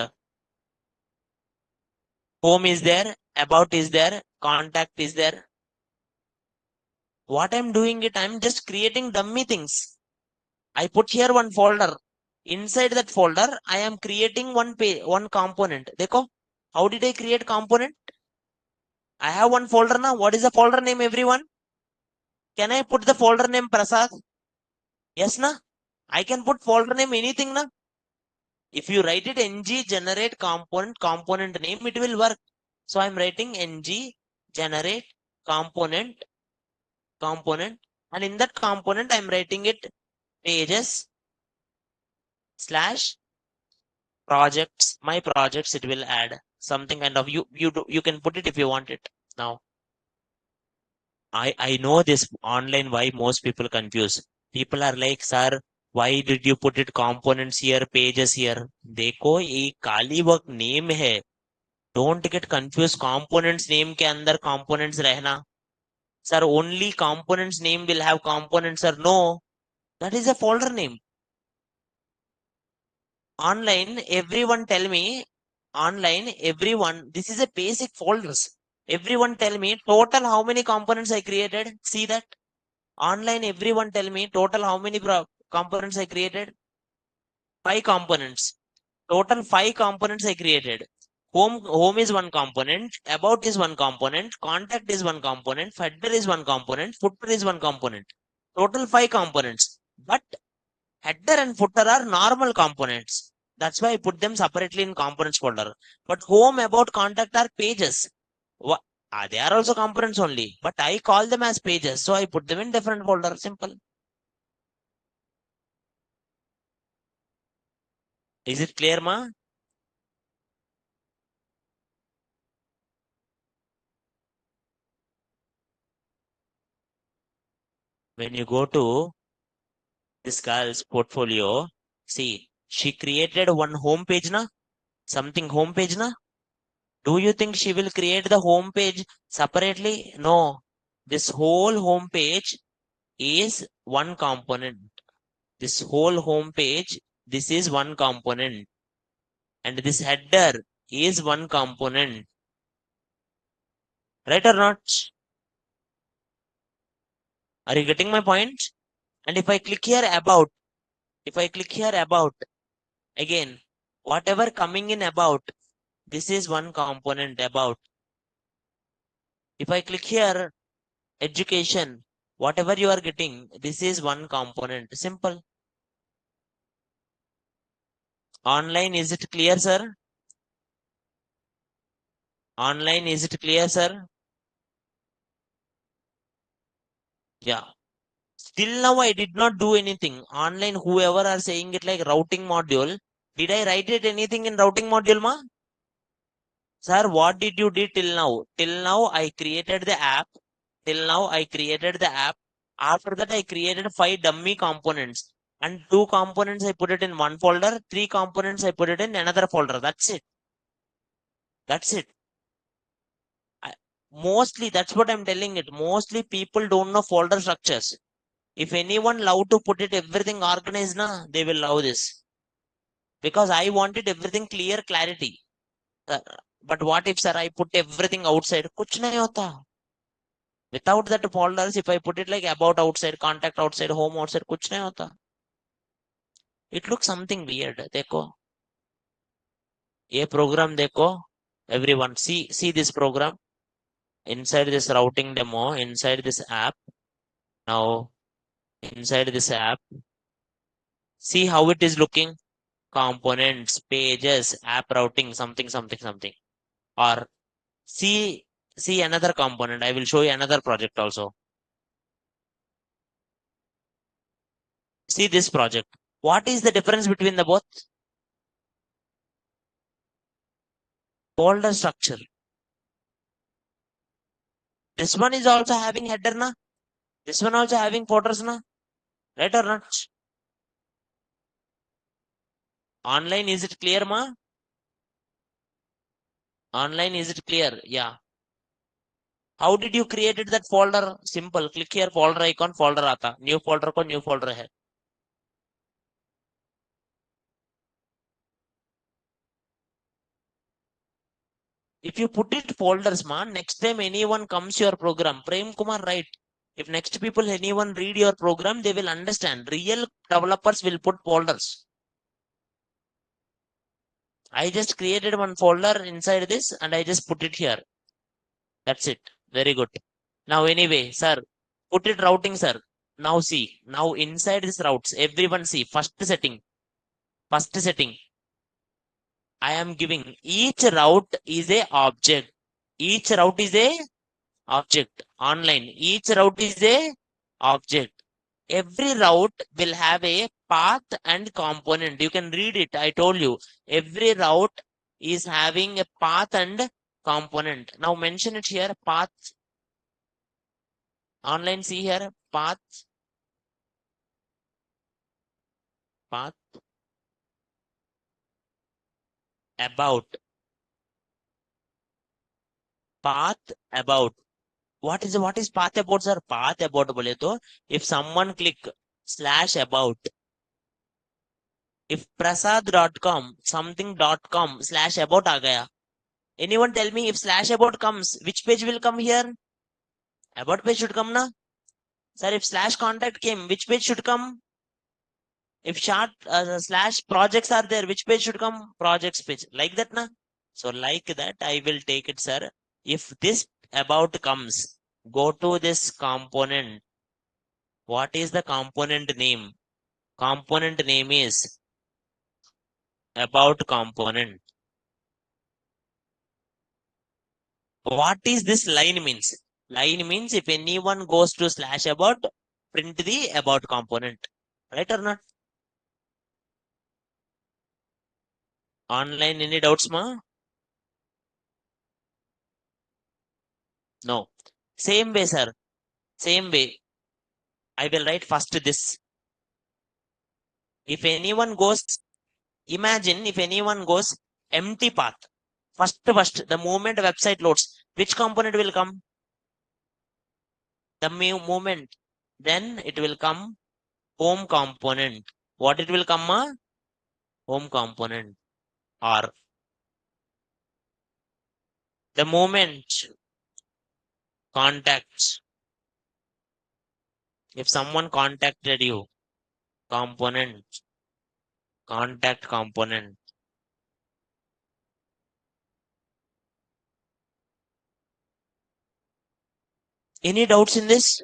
Speaker 2: Home is there. About is there. Contact is there. What I'm doing it, I'm just creating dummy things. I put here one folder. Inside that folder, I am creating one component. Dekho, how did I create component? I have one folder now. What is the folder name, everyone? Can I put the folder name Prasad? Yes, na? I can put folder name anything, na? If you write it ng generate component name, it will work. So I'm writing ng generate component, and in that component, I'm writing it pages slash projects, my projects. It will add something kind of you can put it if you want it. Now I know this online why most people confuse. People are like, sir, why did you put it components here, pages here? देखो ये काली work name है. Don't get confused. Components name के अंदर components रहना. Sir, only components name will have components, sir. No, that is a folder name. Online, everyone tell me, online, everyone, this is a basic folders. Everyone tell me total how many components I created. See that? Online, everyone tell me total how many components I created. 5 components. Total 5 components I created. Home is one component, about is one component, contact is one component, header is one component, footer is one component. Total 5 components. But header and footer are normal components. That's why I put them separately in components folder. But home, about, contact are pages. They are also components only, but I call them as pages. So I put them in different folder. Simple. Is it clear, ma? When you go to this girl's portfolio, see, she created one home page, na? Something home page, na? Do you think she will create the home page separately? No. This whole home page is one component. This whole home page, this is one component. And this header is one component. Right or not? Are you getting my point? And if I click here about, again, whatever coming in about, this is one component about. If I click here, education, whatever you are getting, this is one component. Simple. Online, is it clear, sir? Online, is it clear, sir? Yeah. Till now, I did not do anything. Online, whoever are saying it like routing module, did I write it anything in routing module, ma? Sir, what did you do till now? Till now, I created the app. Till now, I created the app. After that, I created 5 dummy components. And 2 components, I put it in one folder. 3 components, I put it in another folder. That's it. That's it. Mostly, that's what I'm telling it. Mostly people don't know folder structures. If anyone love to put it everything organized, na, they will love this. Because I wanted everything clear, clarity. Uh, but what if, sir, I put everything outside? Kuch nahi hota. Without that folders, if I put it like about outside, contact outside, home outside, kuch nahi hota. It looks something weird. Dekho. Ye program dekho. Everyone, see this program. Inside this routing demo, inside this app. Now, inside this app, see how it is looking. Components, pages, app routing, something. Or see another component. I will show you another project also. See this project. What is the difference between the both? Folder structure. This one is also having header, na? This one also having folders, na? Right or not? Online, is it clear, ma? Online, is it clear? Yeah. How did you created that folder? Simple. Click here, folder icon, folder आता. New folder को new folder है. If you put it folders, man, next time anyone comes your program, Prem Kumar, right? If next people, anyone read your program, they will understand. Real developers will put folders. I just created one folder inside this and I just put it here. That's it. Very good. Now, anyway, sir, put it routing, sir. Now see, now inside this routes, everyone see, first setting, I am giving each route is a object. Each route is a object. Online, each route is a object. Every route will have a path and component. You can read it. I told you. Every route is having a path and component. Now mention it here. Path. Online, see here. Path. Path. About. Path. About. What is path about, sir? Path about बोले तो if someone click slash about, if prasad.com something.com slash about आ गया, anyone tell me if slash about comes, which page will come here? About page should come, na? Sir, if slash contact came, which page should come? If short slash projects are there, which page should come? Projects page. Like that, na? So like that, I will take it, sir. If this about comes, go to this component. What is the component name? Component name is about component. What is this line means? Line means if anyone goes to slash about, print the about component. Right or not? Online, any doubts, ma? No. Same way, sir. Same way. I will write first this. If anyone goes, imagine if anyone goes empty path. First, the moment website loads, which component will come? The moment. Then it will come home component. What it will come, ma? Home component. Or the moment contacts. If someone contacted you, component, contact component. Any doubts in this?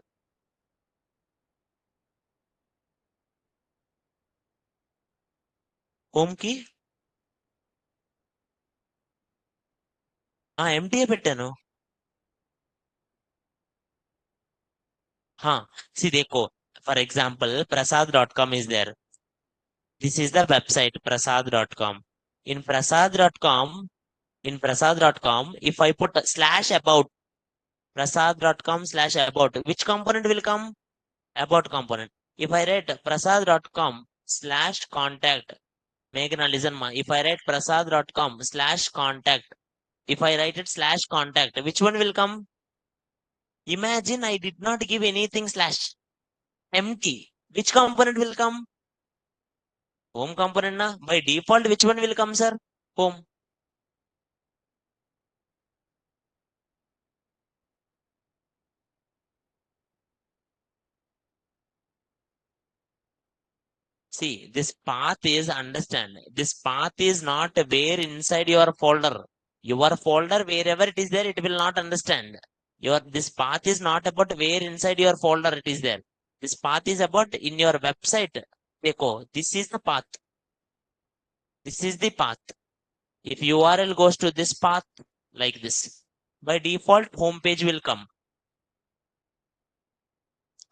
Speaker 2: Home key? Empty పెట్టాను. See, देखो, for example, prasad.com is there. This is the website, prasad.com. In prasad.com, if I put slash about, prasad.com slash about, which component will come? About component. If I write prasad.com slash contact, Meghna, listen, ma. If I write prasad.com slash contact, if I write it slash contact, which one will come? Imagine I did not give anything slash. Empty. Which component will come? Home component, na? By default, which one will come, sir? Home. See, this path is, understand, this path is not where inside your folder. Your folder, wherever it is there, it will not understand. This path is not about where inside your folder it is there. This path is about in your website. Dekho, this is the path. This is the path. If URL goes to this path, like this, by default, home page will come.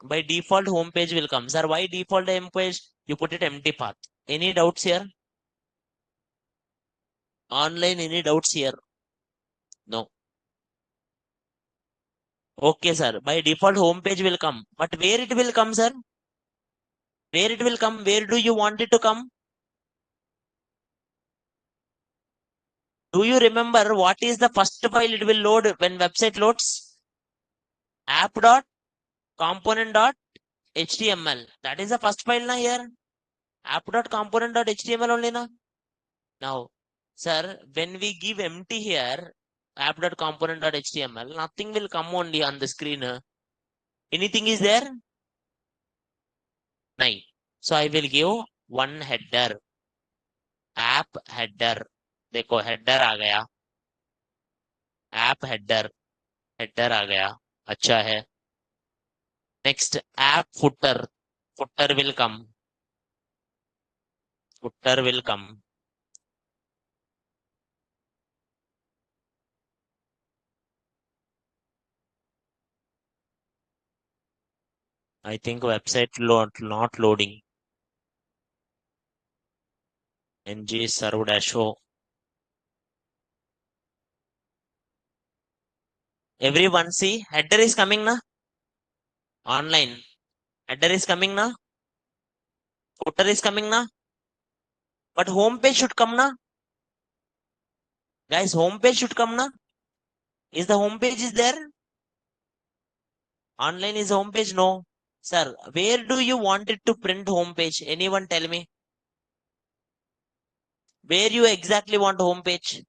Speaker 2: By default, home page will come. Sir, why default home page? You put it empty path. Any doubts here? Online, any doubts here? No. Okay, sir. By default, home page will come. But where it will come, sir? Where it will come? Where do you want it to come? Do you remember what is the first file it will load when website loads? app.component.html. That is the first file na here. app.component.html only na. Now, sir, when we give empty here, app.component.html, nothing will come only on the screen. Anything is there? Nine. So I will give one header. App header. देखो header आ गया. App header. Header आ गया. अच्छा है. Next, app footer. Footer will come. Footer will come. I think website load not loading. ng serve dash o. Everyone see header is coming na. Online. Header is coming na. Footer is coming na. But home page should come na. Guys, home page should come na. Is the home page is there? Online is home page? No. Sir, where do you want it to print home page? Anyone tell me? Where you exactly want home page?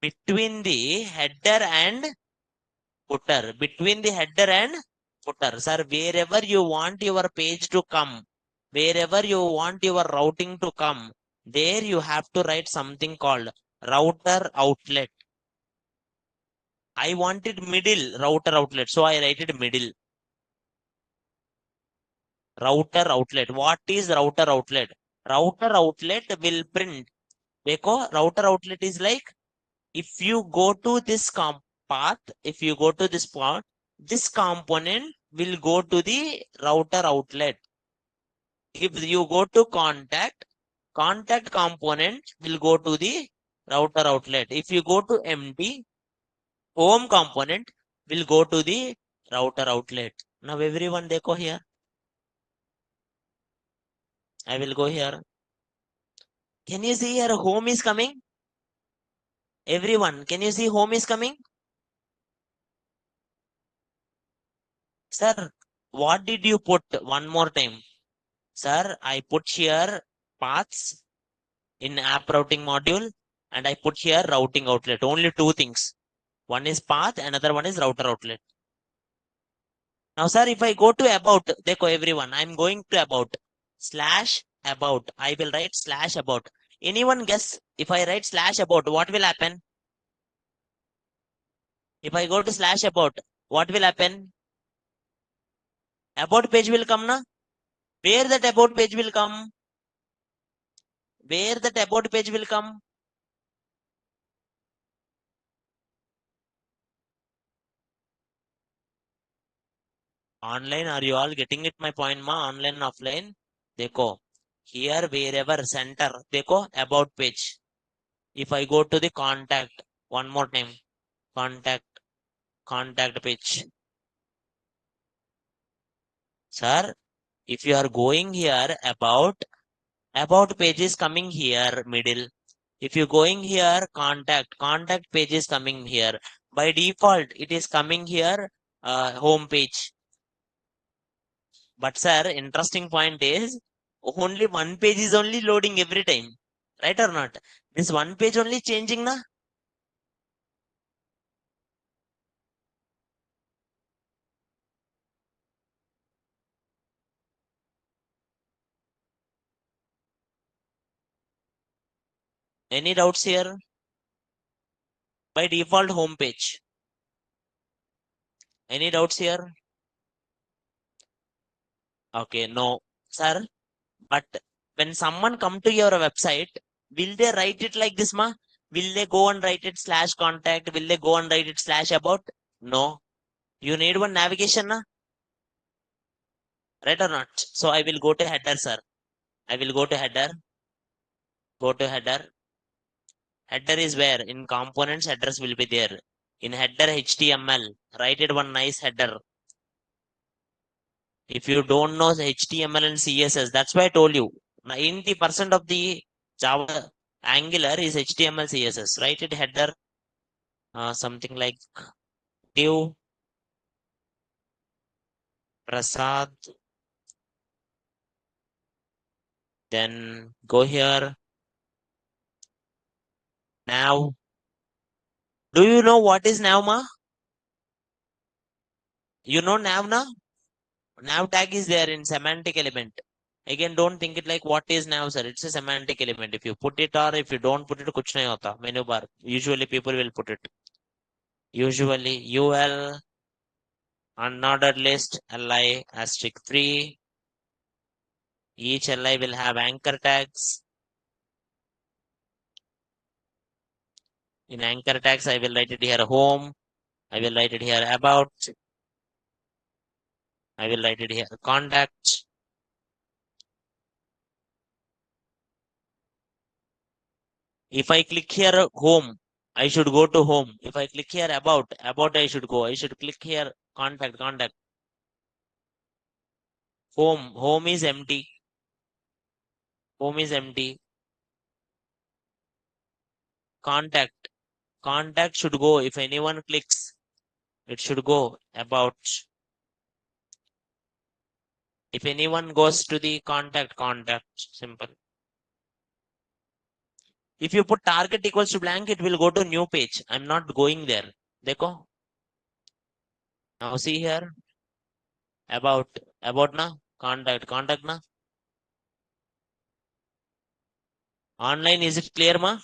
Speaker 2: Between the header and footer. Between the header and footer. Sir, wherever you want your page to come, wherever you want your routing to come, there you have to write something called router outlet. I wanted middle router outlet, so I write it middle. Router outlet. What is router outlet? Router outlet will print. Because router outlet is like if you go to this path, if you go to this path, this component will go to the router outlet. If you go to contact component will go to the router outlet. If you go to empty, home component will go to the router outlet. Now everyone dekho here. I will go here. Can you see here home is coming? Everyone, can you see home is coming? Sir, what did you put? One more time. Sir, I put here paths in app routing module and I put here routing outlet. Only two things. One is path, another one is router outlet. Now, sir, if I go to about, dekho everyone, I'm going to about slash about. I will write slash about. Anyone guess if I write slash about, what will happen? If I go to slash about, what will happen? About page will come, na? Where that about page will come? Where that about page will come? Online, are you all getting it? My point, ma? Online, offline. Dekho. Here, wherever center, dekho about page. If I go to the contact, one more time, contact page. Sir, if you are going here about page is coming here middle. If you going here contact page is coming here. By default, it is coming here home page. But sir, interesting point is only one page is only loading every time. Right or not? This one page only changing na? Any doubts here? By default home page. Any doubts here? Okay, no. Sir, but when someone come to your website, will they write it like this, ma? Will they go and write it slash contact? Will they go and write it slash about? No. You need one navigation, na? Right or not? So I will go to header, sir. I will go to header. Go to header. Header is where? In components, headers will be there. In header HTML, write it one nice header. If you don't know HTML and CSS, that's why I told you 90% of the Java Angular is HTML CSS. Write it header, something like div Prasad. Then go here. Now, do you know what is nav, ma? You know nav, na? Nav tag is there in semantic element. Again, don't think it like what is nav, sir. It's a semantic element. If you put it or if you don't put it, kuch nahi hota. Menu bar. Usually people will put it. Usually UL unordered list li asterisk 3. Each li will have anchor tags. In anchor tags, I will write it here home. I will write it here about. I will write it here contact. If I click here home, I should go to home. If I click here about I should go. I should click here contact. Home is empty. Home is empty. Contact. Contact should go. If anyone clicks, it should go about. If anyone goes to the contact, simple. If you put target equals to blank, it will go to new page. I'm not going there. Dekho. Now see here. About na. Contact na. Online, is it clear, ma?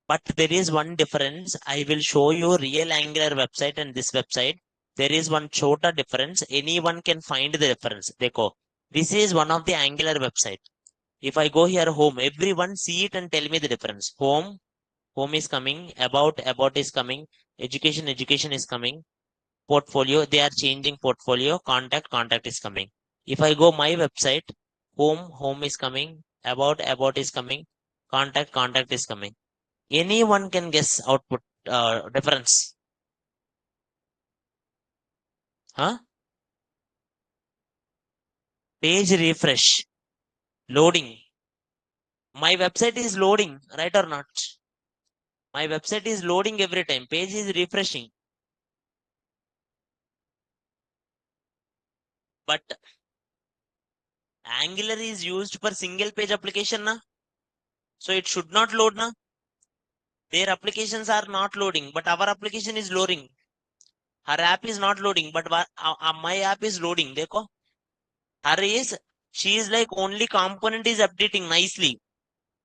Speaker 2: But there is one difference. I will show you real Angular website and this website. There is one chota difference. Anyone can find the difference. Dekho. This is one of the Angular website. If I go here home, everyone see it and tell me the difference. Home is coming. About is coming. Education is coming. Portfolio, they are changing portfolio. Contact is coming. If I go my website, home is coming. About is coming. Contact is coming. Anyone can guess output difference. Huh? Page refresh. Loading. My website is loading, right or not? My website is loading every time. Page is refreshing. But Angular is used for single page application, na? So it should not load, na? Their applications are not loading, but our application is loading. Her app is not loading, but my app is loading. Dekho. She is like only component is updating nicely.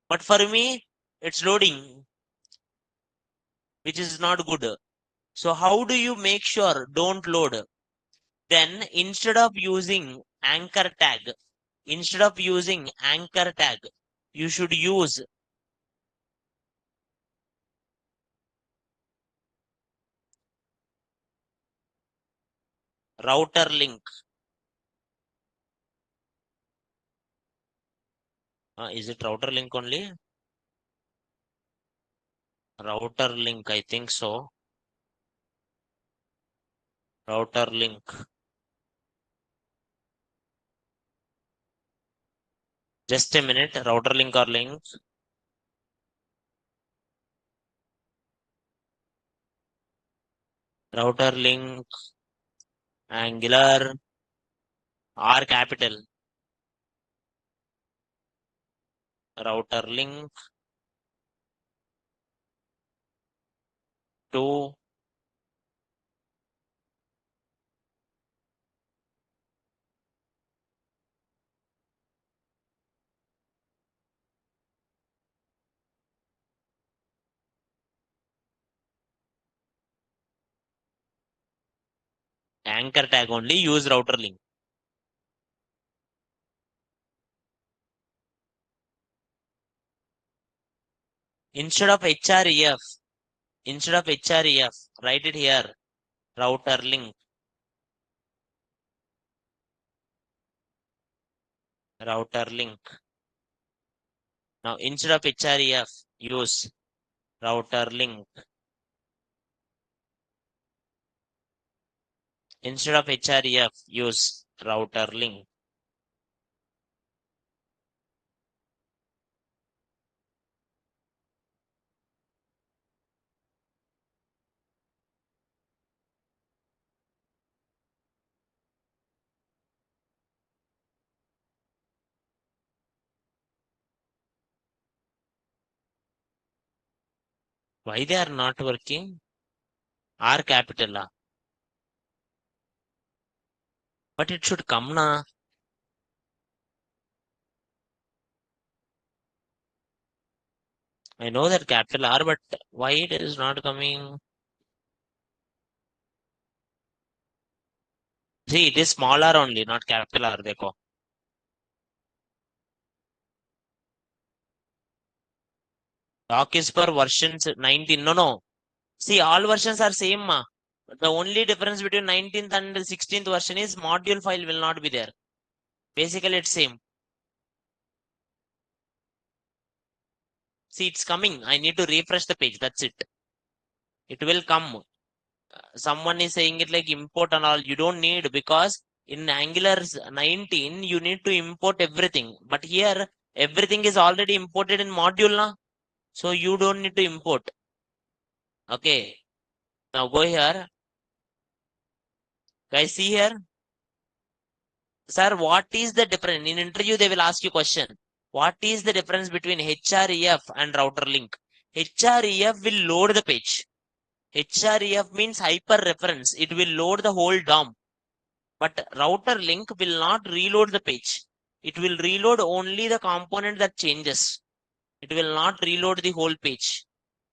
Speaker 2: But for me, it's loading, which is not good. So how do you make sure don't load? Then instead of using anchor tag, you should use router link. Is it router link only? Router link, I think so. Router link. Just a minute. Router link or link. Router link. Angular. R capital. Router link to anchor tag only. Use router link. Instead of href, write it here. Router link. router link. Now instead of href, use router link. Instead of href, use router link. Why they are not working? R capital. But it should come na. I know that capital R, but why it is not coming? See, it is small R only, not capital R. Dekho. Doc is for versions 19. No, no. See, all versions are same. Ma. The only difference between 19th and 16th version is module file will not be there. Basically, it's same. See, it's coming. I need to refresh the page. That's it. It will come. Someone is saying it like import and all. You don't need, because in Angular 19, you need to import everything. But here, everything is already imported in module now. So you don't need to import. Okay. Now go here. Guys, see here. Sir, what is the difference? In interview, they will ask you question. What is the difference between href and router link? href will load the page. href means hyper reference. It will load the whole DOM. But router link will not reload the page. It will reload only the component that changes. It will not reload the whole page.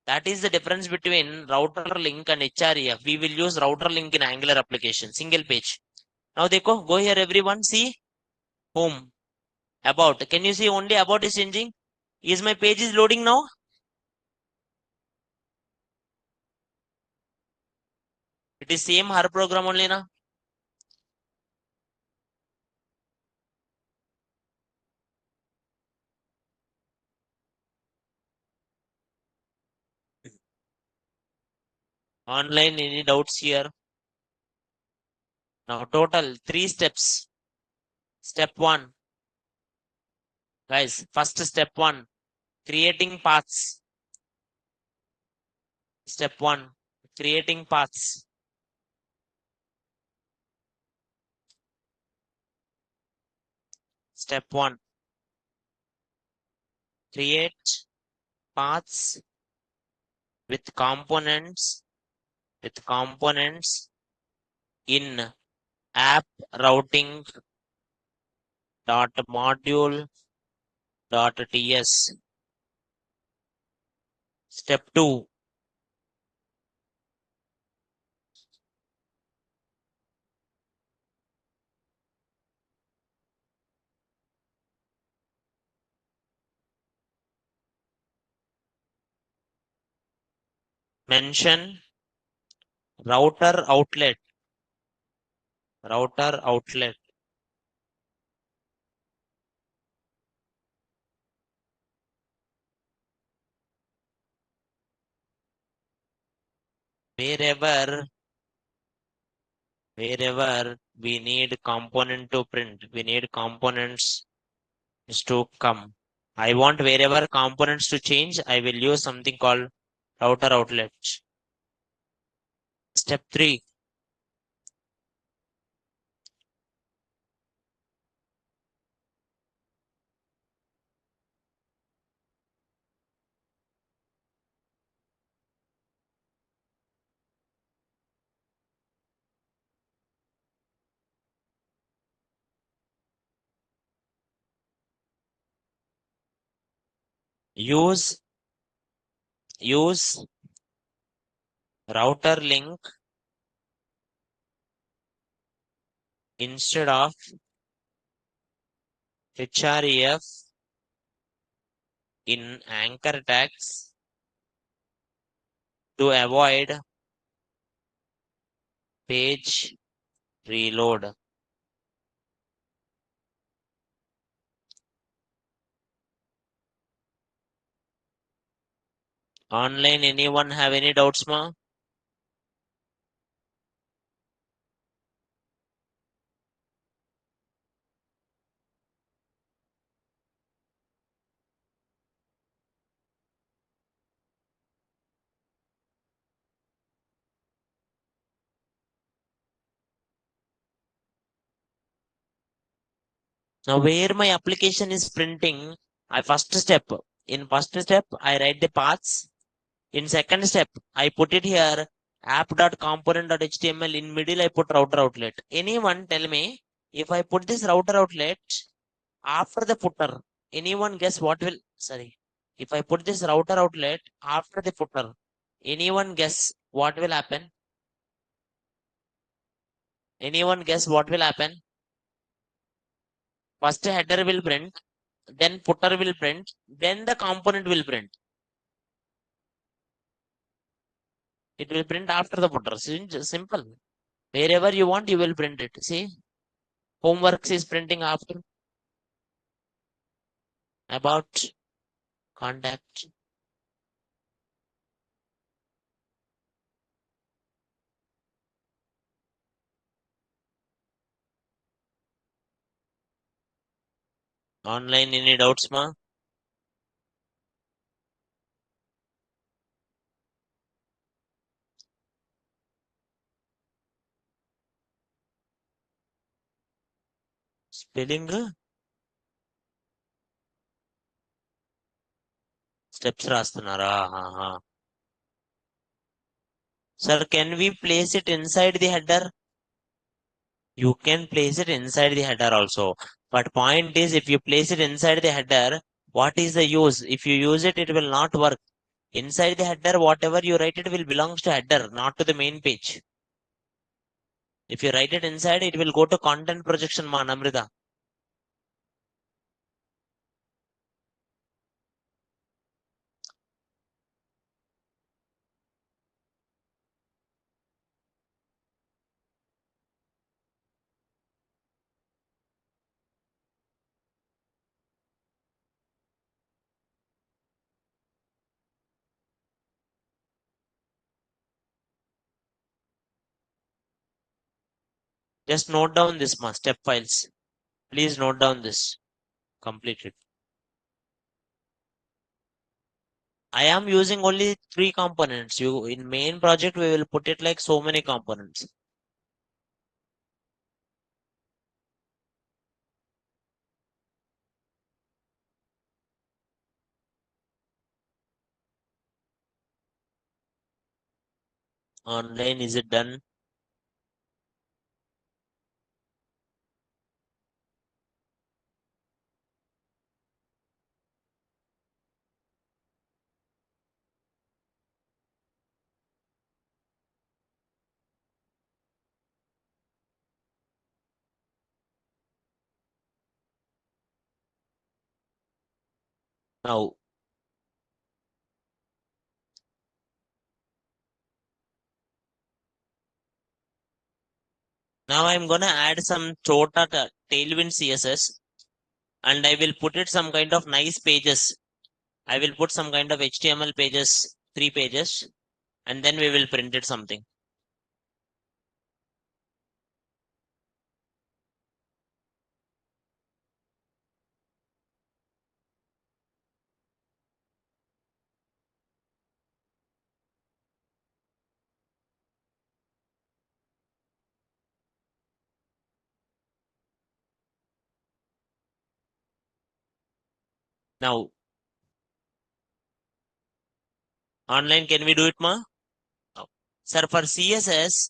Speaker 2: That is the difference between router link and href. We will use router link in Angular application, single page. Now go here everyone, see home, about. Can you see only about is changing? Is my page is loading now? It is same her program only now. Online, any doubts here? Now total 3 steps. Step 1, guys, first step 1, creating paths. Step 1, creating paths. Step 1, create paths with components in app routing dot module dot ts. Step 2, mention router outlet. Router outlet. Wherever we need component to print, we need components to come. I want wherever components to change, I will use something called router outlet. Step 3, use router link instead of href in anchor tags to avoid page reload. Online, anyone have any doubts, ma? Now, where my application is printing, I first step, I write the paths. In second step, I put it here, app.component.html. In middle, I put router outlet. Anyone tell me, if I put this router outlet after the footer, anyone guess what will, sorry, if I put this router outlet after the footer, anyone guess what will happen? Anyone guess what will happen? First header will print, then footer will print, then the component will print. It will print after the footer. Simple. Wherever you want, you will print it. See, homeworks is printing after, about, contact. Online, any doubts, ma? Spelling steps రాస్తున్నారా? Sir, can we place it inside the header? You can place it inside the header also. But point is, if you place it inside the header, what is the use? If you use it, it will not work. Inside the header, whatever you write, it will belongs to header, not to the main page. If you write it inside, it will go to content projection, ma Namrita. Just note down this, ma, step files. Please note down this. Complete it. I am using only 3 components. You in main project we will put it like so many components. Online, is it done? Now, now I'm gonna add some tailwind CSS and I will put it some kind of nice pages. I will put some kind of HTML pages, 3 pages, and then we will print it something. Now, online, can we do it, ma? No. Sir, for CSS,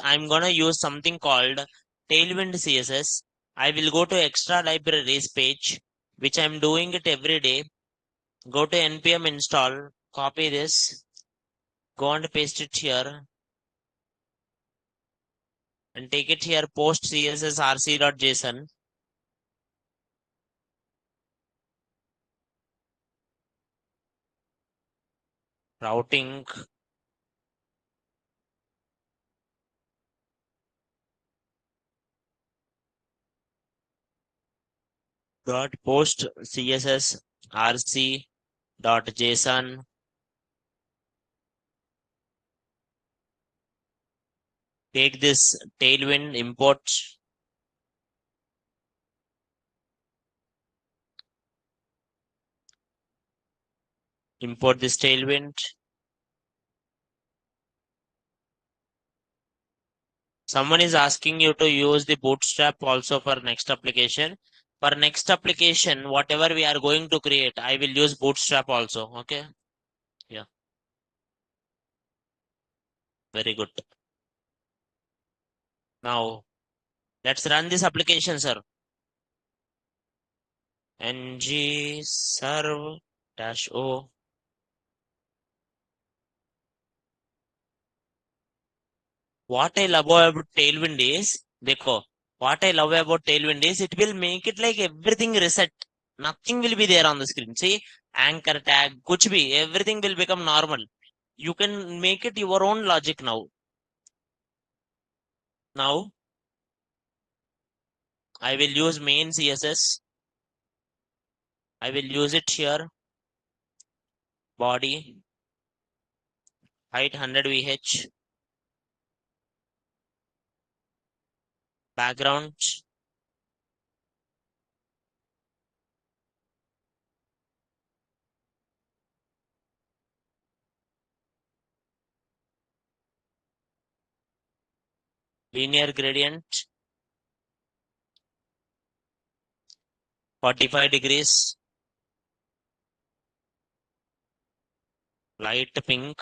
Speaker 2: I'm gonna use something called Tailwind CSS. I will go to extra libraries page, which I'm doing it every day. Go to npm install, copy this, go and paste it here, and take it here, post CSS rc.json. Routing dot post CSS rc dot json Take this tailwind, import this tailwind. Someone is asking you to use the bootstrap also for next application. For next application, whatever we are going to create, I will use bootstrap also. Okay. Yeah. Very good. Now let's run this application, sir. Ng serve dash o. What I love about Tailwind is, देखो, what I love about Tailwind is it will make it like everything reset. Nothing will be there on the screen. See, anchor tag, kuch bhi, everything will become normal. You can make it your own logic now. Now, I will use main CSS. I will use it here. Body, height 100 VH. Background, linear gradient, 45 degrees, light pink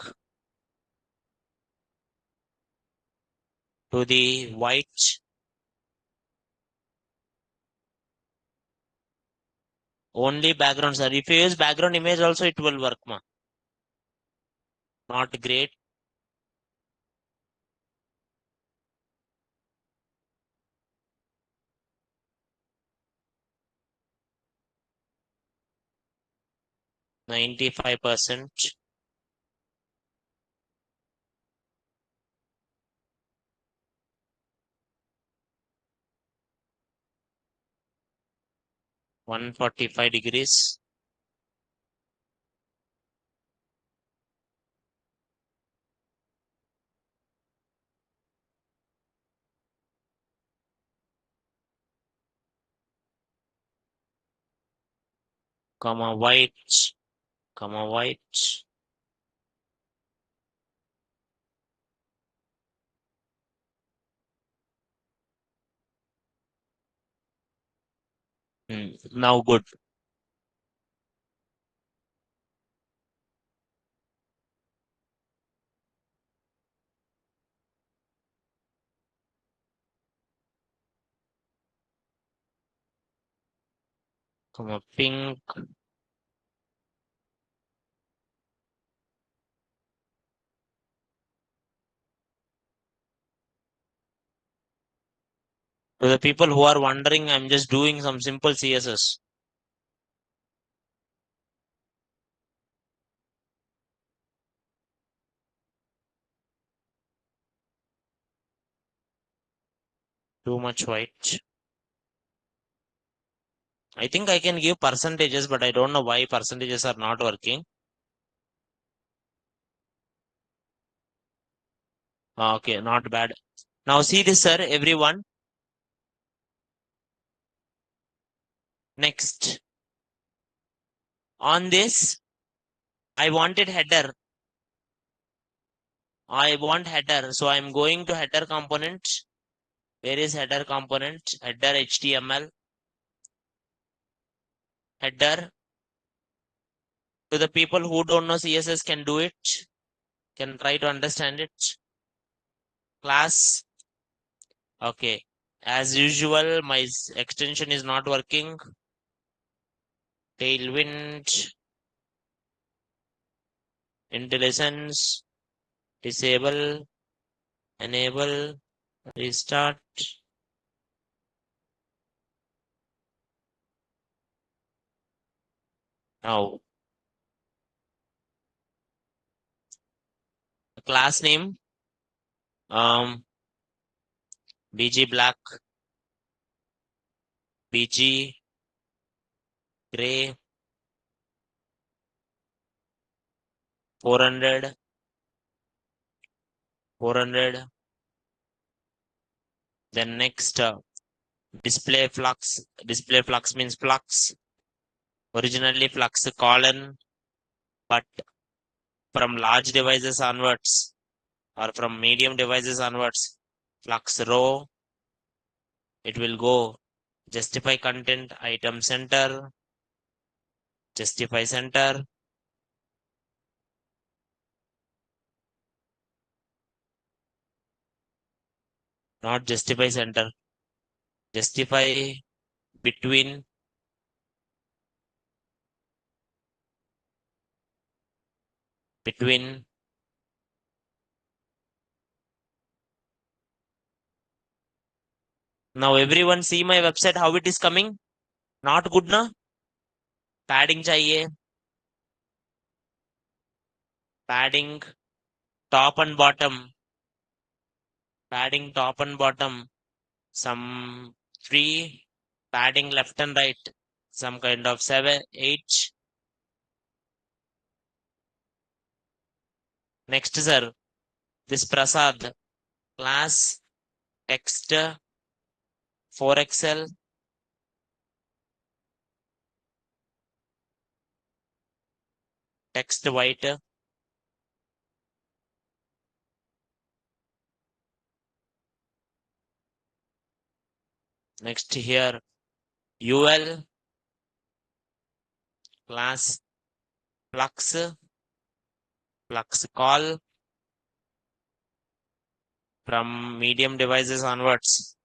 Speaker 2: to the white. Only background, sir. If you use background image also, it will work, ma. Not great. $95. $145. Comma white. Comma white. Now good. Comma pink. To the people who are wondering, I'm just doing some simple CSS. Too much white. I think I can give percentages, but I don't know why percentages are not working. Okay, not bad. Now see this, sir, everyone. Next. On this, I wanted header. I want header. So I'm going to header component. Where is header component? Header HTML. Header. To the people who don't know CSS can do it. Can try to understand it. Class. Okay. As usual, my extension is not working. Tailwind. IntelliSense. Disable. Enable. Restart. Now. Class name. BG black. BG gray. 400. 400. Then next, display flux. Display flux means flux. Originally flux colon, but from large devices onwards or from medium devices onwards, flux row, it will go justify content, item center, justify center, not justify center, justify between, between. Now everyone see my website how it is coming. Not good na? Padding चाहिए. Padding top and bottom. Padding top and bottom. Some three. Padding left and right. Some kind of 7, 8. Next sir. This Prasad. Class text 4XL. Text white. Next here. UL. Class flux. Flux call. From medium devices onwards.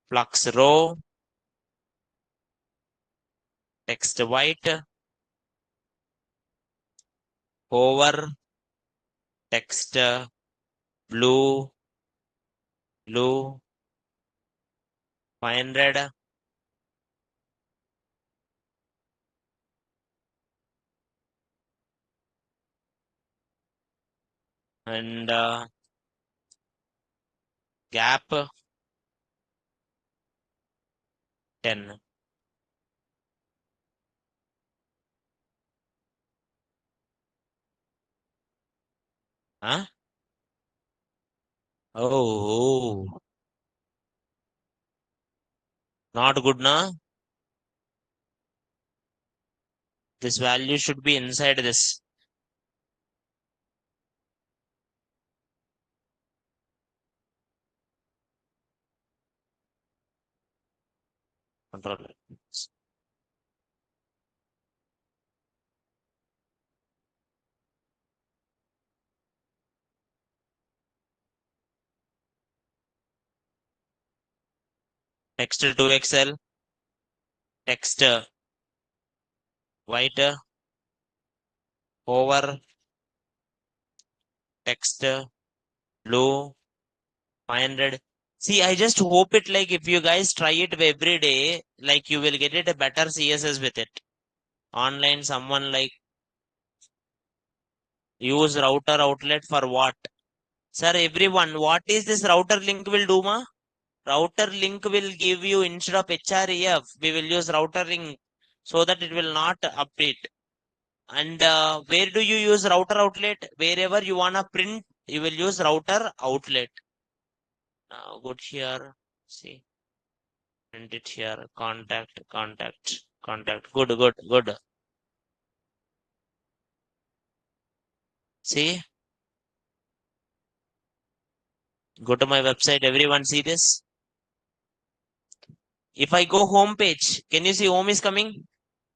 Speaker 2: Flux row. Text white. Over. Text blue. Blue. 500. And gap 10. Huh? Oh, not good, na? This value should be inside this. Control. Text 2XL. Text white. Over. Text blue. 500. See, I just hope it like if you guys try it every day, like you will get it a better CSS with it. Online, someone like use router outlet for what? Sir, everyone, what is this router link will do, ma? Router link will give you instead of href, we will use router link so that it will not update. And where do you use router outlet? Wherever you wanna print, you will use router outlet. Now go here, see, print it here, contact, contact, contact. Good, good, good. See, go to my website. Everyone see this. If I go home page, can you see home is coming?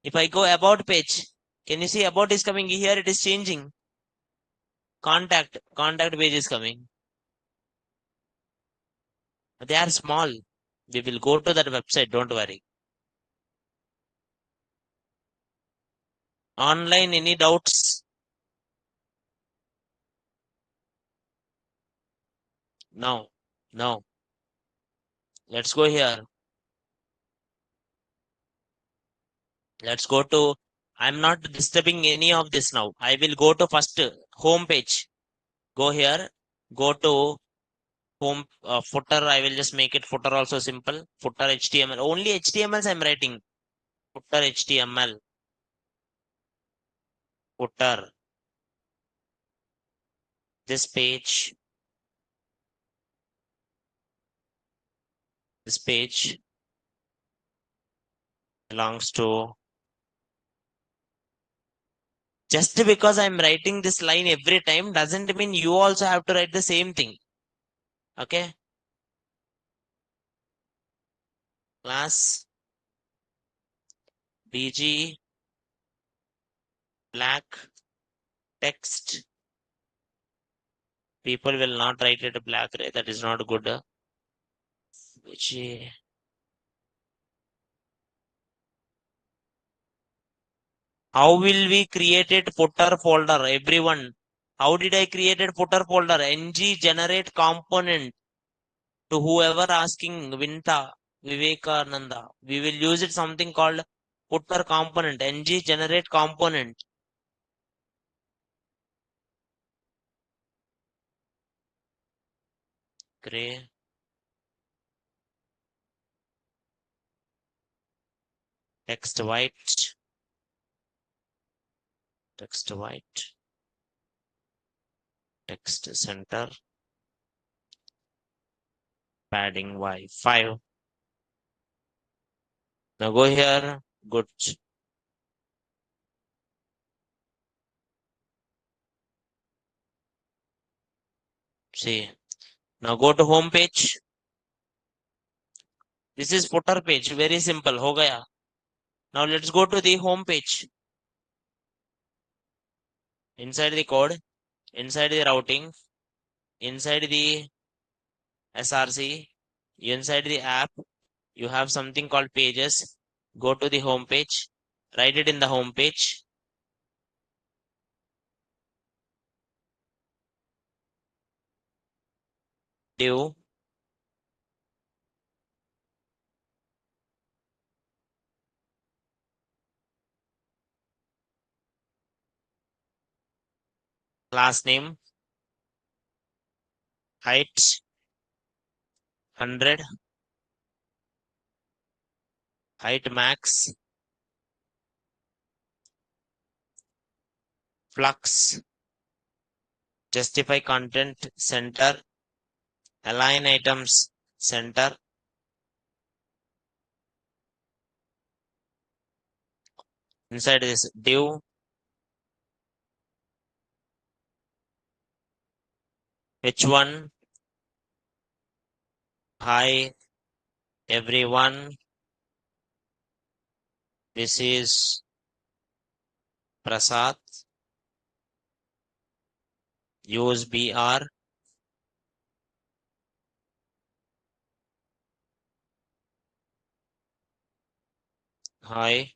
Speaker 2: If I go about page, can you see about is coming here? It is changing. Contact page is coming. They are small. We will go to that website. Don't worry. Online, any doubts? No, no. Let's go here. Let's go to. I'm not disturbing any of this now. I will go to first home page. Go here. Go to home footer. I will just make it footer also simple. Footer HTML. Only HTMLs I'm writing. Footer HTML. Footer. This page. This page belongs to. Just because I'm writing this line every time doesn't mean you also have to write the same thing. Okay? Class BG black text. People will not write it black. That is not good. BG. How will we create it footer folder? Everyone. How did I create it footer folder? Ng generate component to whoever asking Vinta, Vivekananda. We will use it something called footer component. Ng generate component. Gray. Text white. Text white. Text center. Padding Y. 5. Now go here. Good. See. Now go to home page. This is footer page. Very simple. Ho gaya. Now let's go to the home page. Inside the code, inside the routing, inside the SRC, inside the app, you have something called pages. Go to the home page. Write it in the home page. Div. Class name. Height 100. Height max. Flux. Justify content. Center. Align items. Center. Inside this div. H1. Hi everyone. This is Prasad. Use BR. Hi.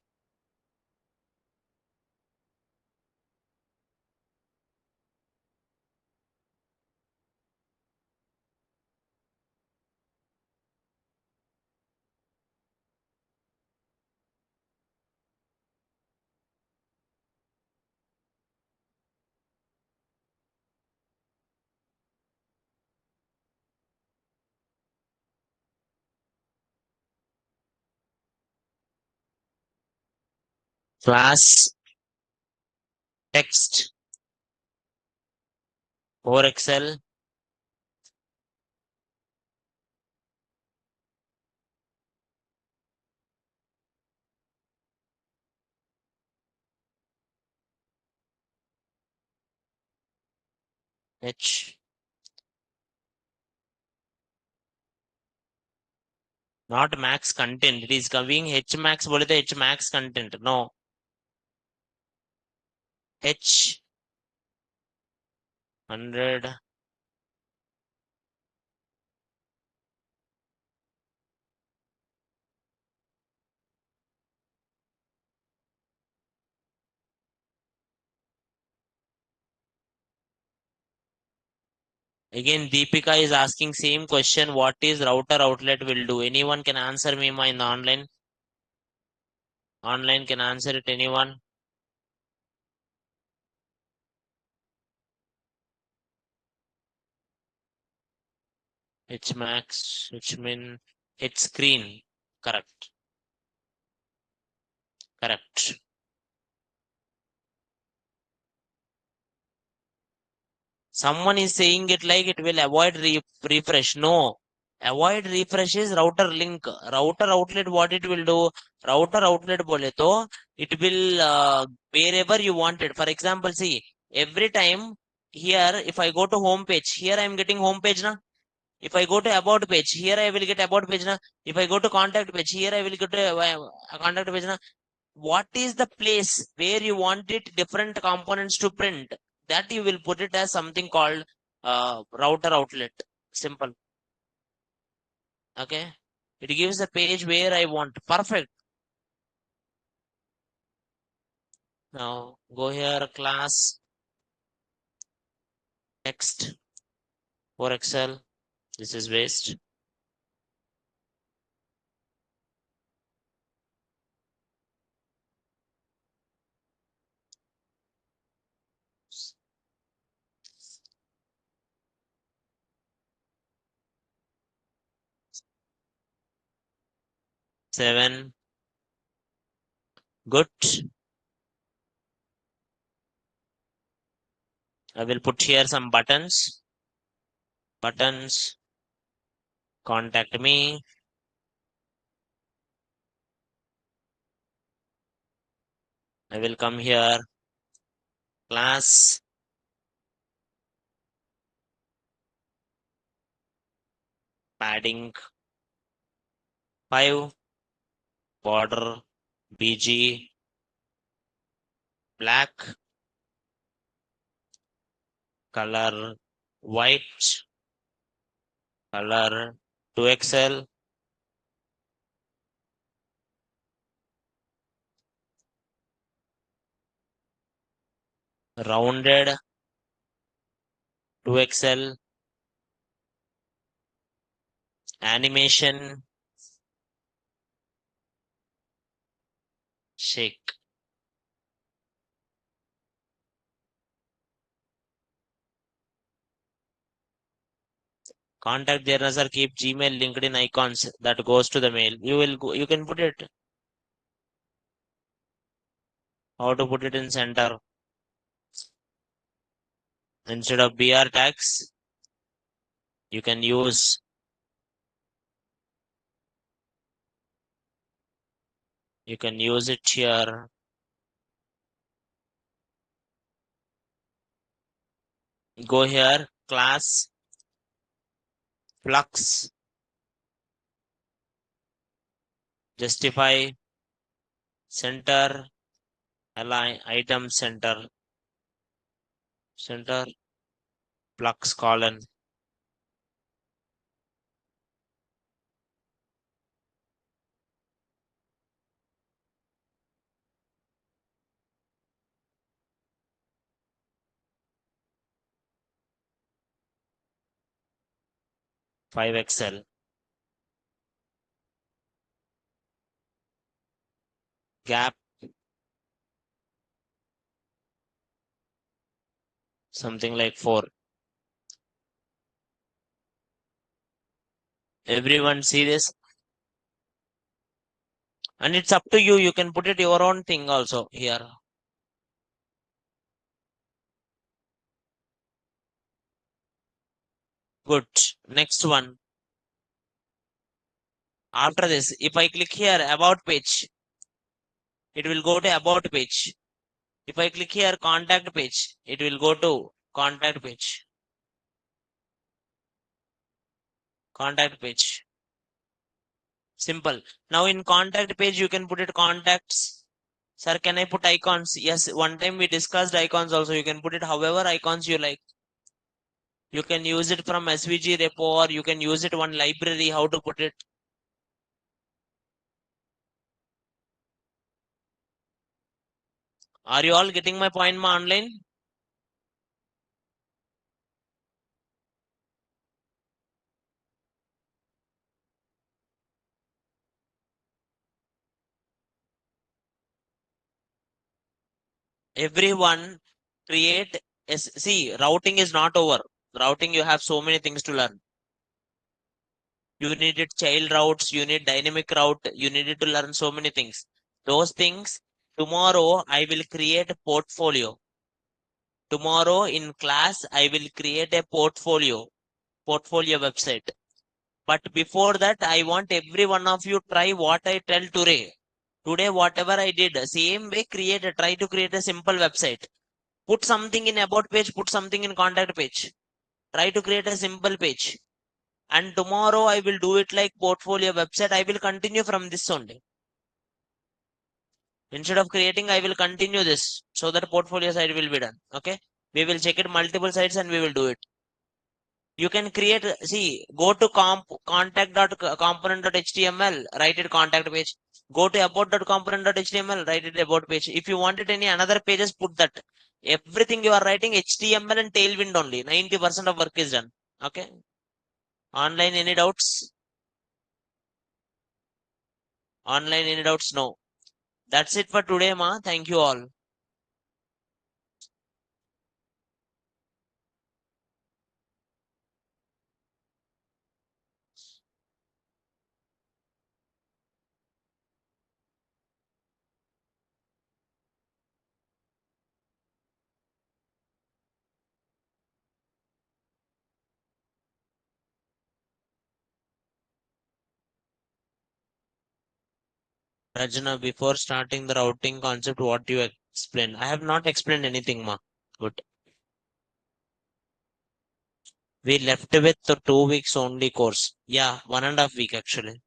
Speaker 2: Class text 4XL H. Not max content. It is coming H max बोले तो H max content. No. H 100. Again, Deepika is asking same question. What is router outlet will do? Anyone can answer me in the online. Online can answer it. Anyone? H max, H min, H screen. Correct. Correct. Someone is saying it like it will avoid refresh. No. Avoid refresh is router link. Router outlet, what it will do? Router outlet bole to it will wherever you want it. For example, see, every time here, if I go to home page, here I am getting home page na. If I go to about page, here I will get about page na. If I go to contact page, here I will get contact page na. What is the place where you want it different components to print? That you will put it as something called router outlet. Simple. Okay. It gives the page where I want. Perfect. Now go here, class, text for Excel. This is waste. Seven. Good. I will put here some buttons. Buttons. Contact me. I will come here. Class. Padding. 5. Border. BG. Black. Color. White. Color. 2XL. Rounded. 2XL. Animation. Shake. Contact journals or keep Gmail, LinkedIn icons that goes to the mail. You will go, you can put it. How to put it in center? Instead of BR tags, you can use it here. Go here, class, flux, justify, center, align, item center, flux colon. Five Excel. Gap, something like 4. Everyone see this? And it's up to you. You can put it your own thing also here. Good. Next one. After this, if I click here, about page, it will go to about page. If I click here, contact page, it will go to contact page. Contact page. Simple. Now in contact page, you can put it contacts. Sir, can I put icons? Yes, one time we discussed icons also. You can put it however icons you like. You can use it from SVG repo or you can use it one library, how to put it. Are you all getting my point, ma, online? Everyone create, see, routing is not over. Routing, you have so many things to learn. You needed child routes, you need dynamic route, you needed to learn so many things. Those things, tomorrow I will create a portfolio. Tomorrow in class, I will create a portfolio website. But before that, I want every one of you try what I tell today. Today, whatever I did, same way, try to create a simple website. Put something in about page, put something in contact page. Try to create a simple page. And tomorrow I will do it like portfolio website. I will continue from this only. Instead of creating, I will continue this so that portfolio side will be done. Okay. We will check it multiple sites and we will do it. You can create, see, go to contact.component.html, write it contact page. Go to about.component.html, write it about page. If you wanted any another pages, put that. Everything you are writing HTML and tailwind only. 90% of work is done. Okay. Online, any doubts? Online, any doubts? No. That's it for today, ma. Thank you all. Rajna, before starting the routing concept, what you explained? I have not explained anything, ma. Good. We left with the 2 weeks only course. Yeah, 1.5 week actually.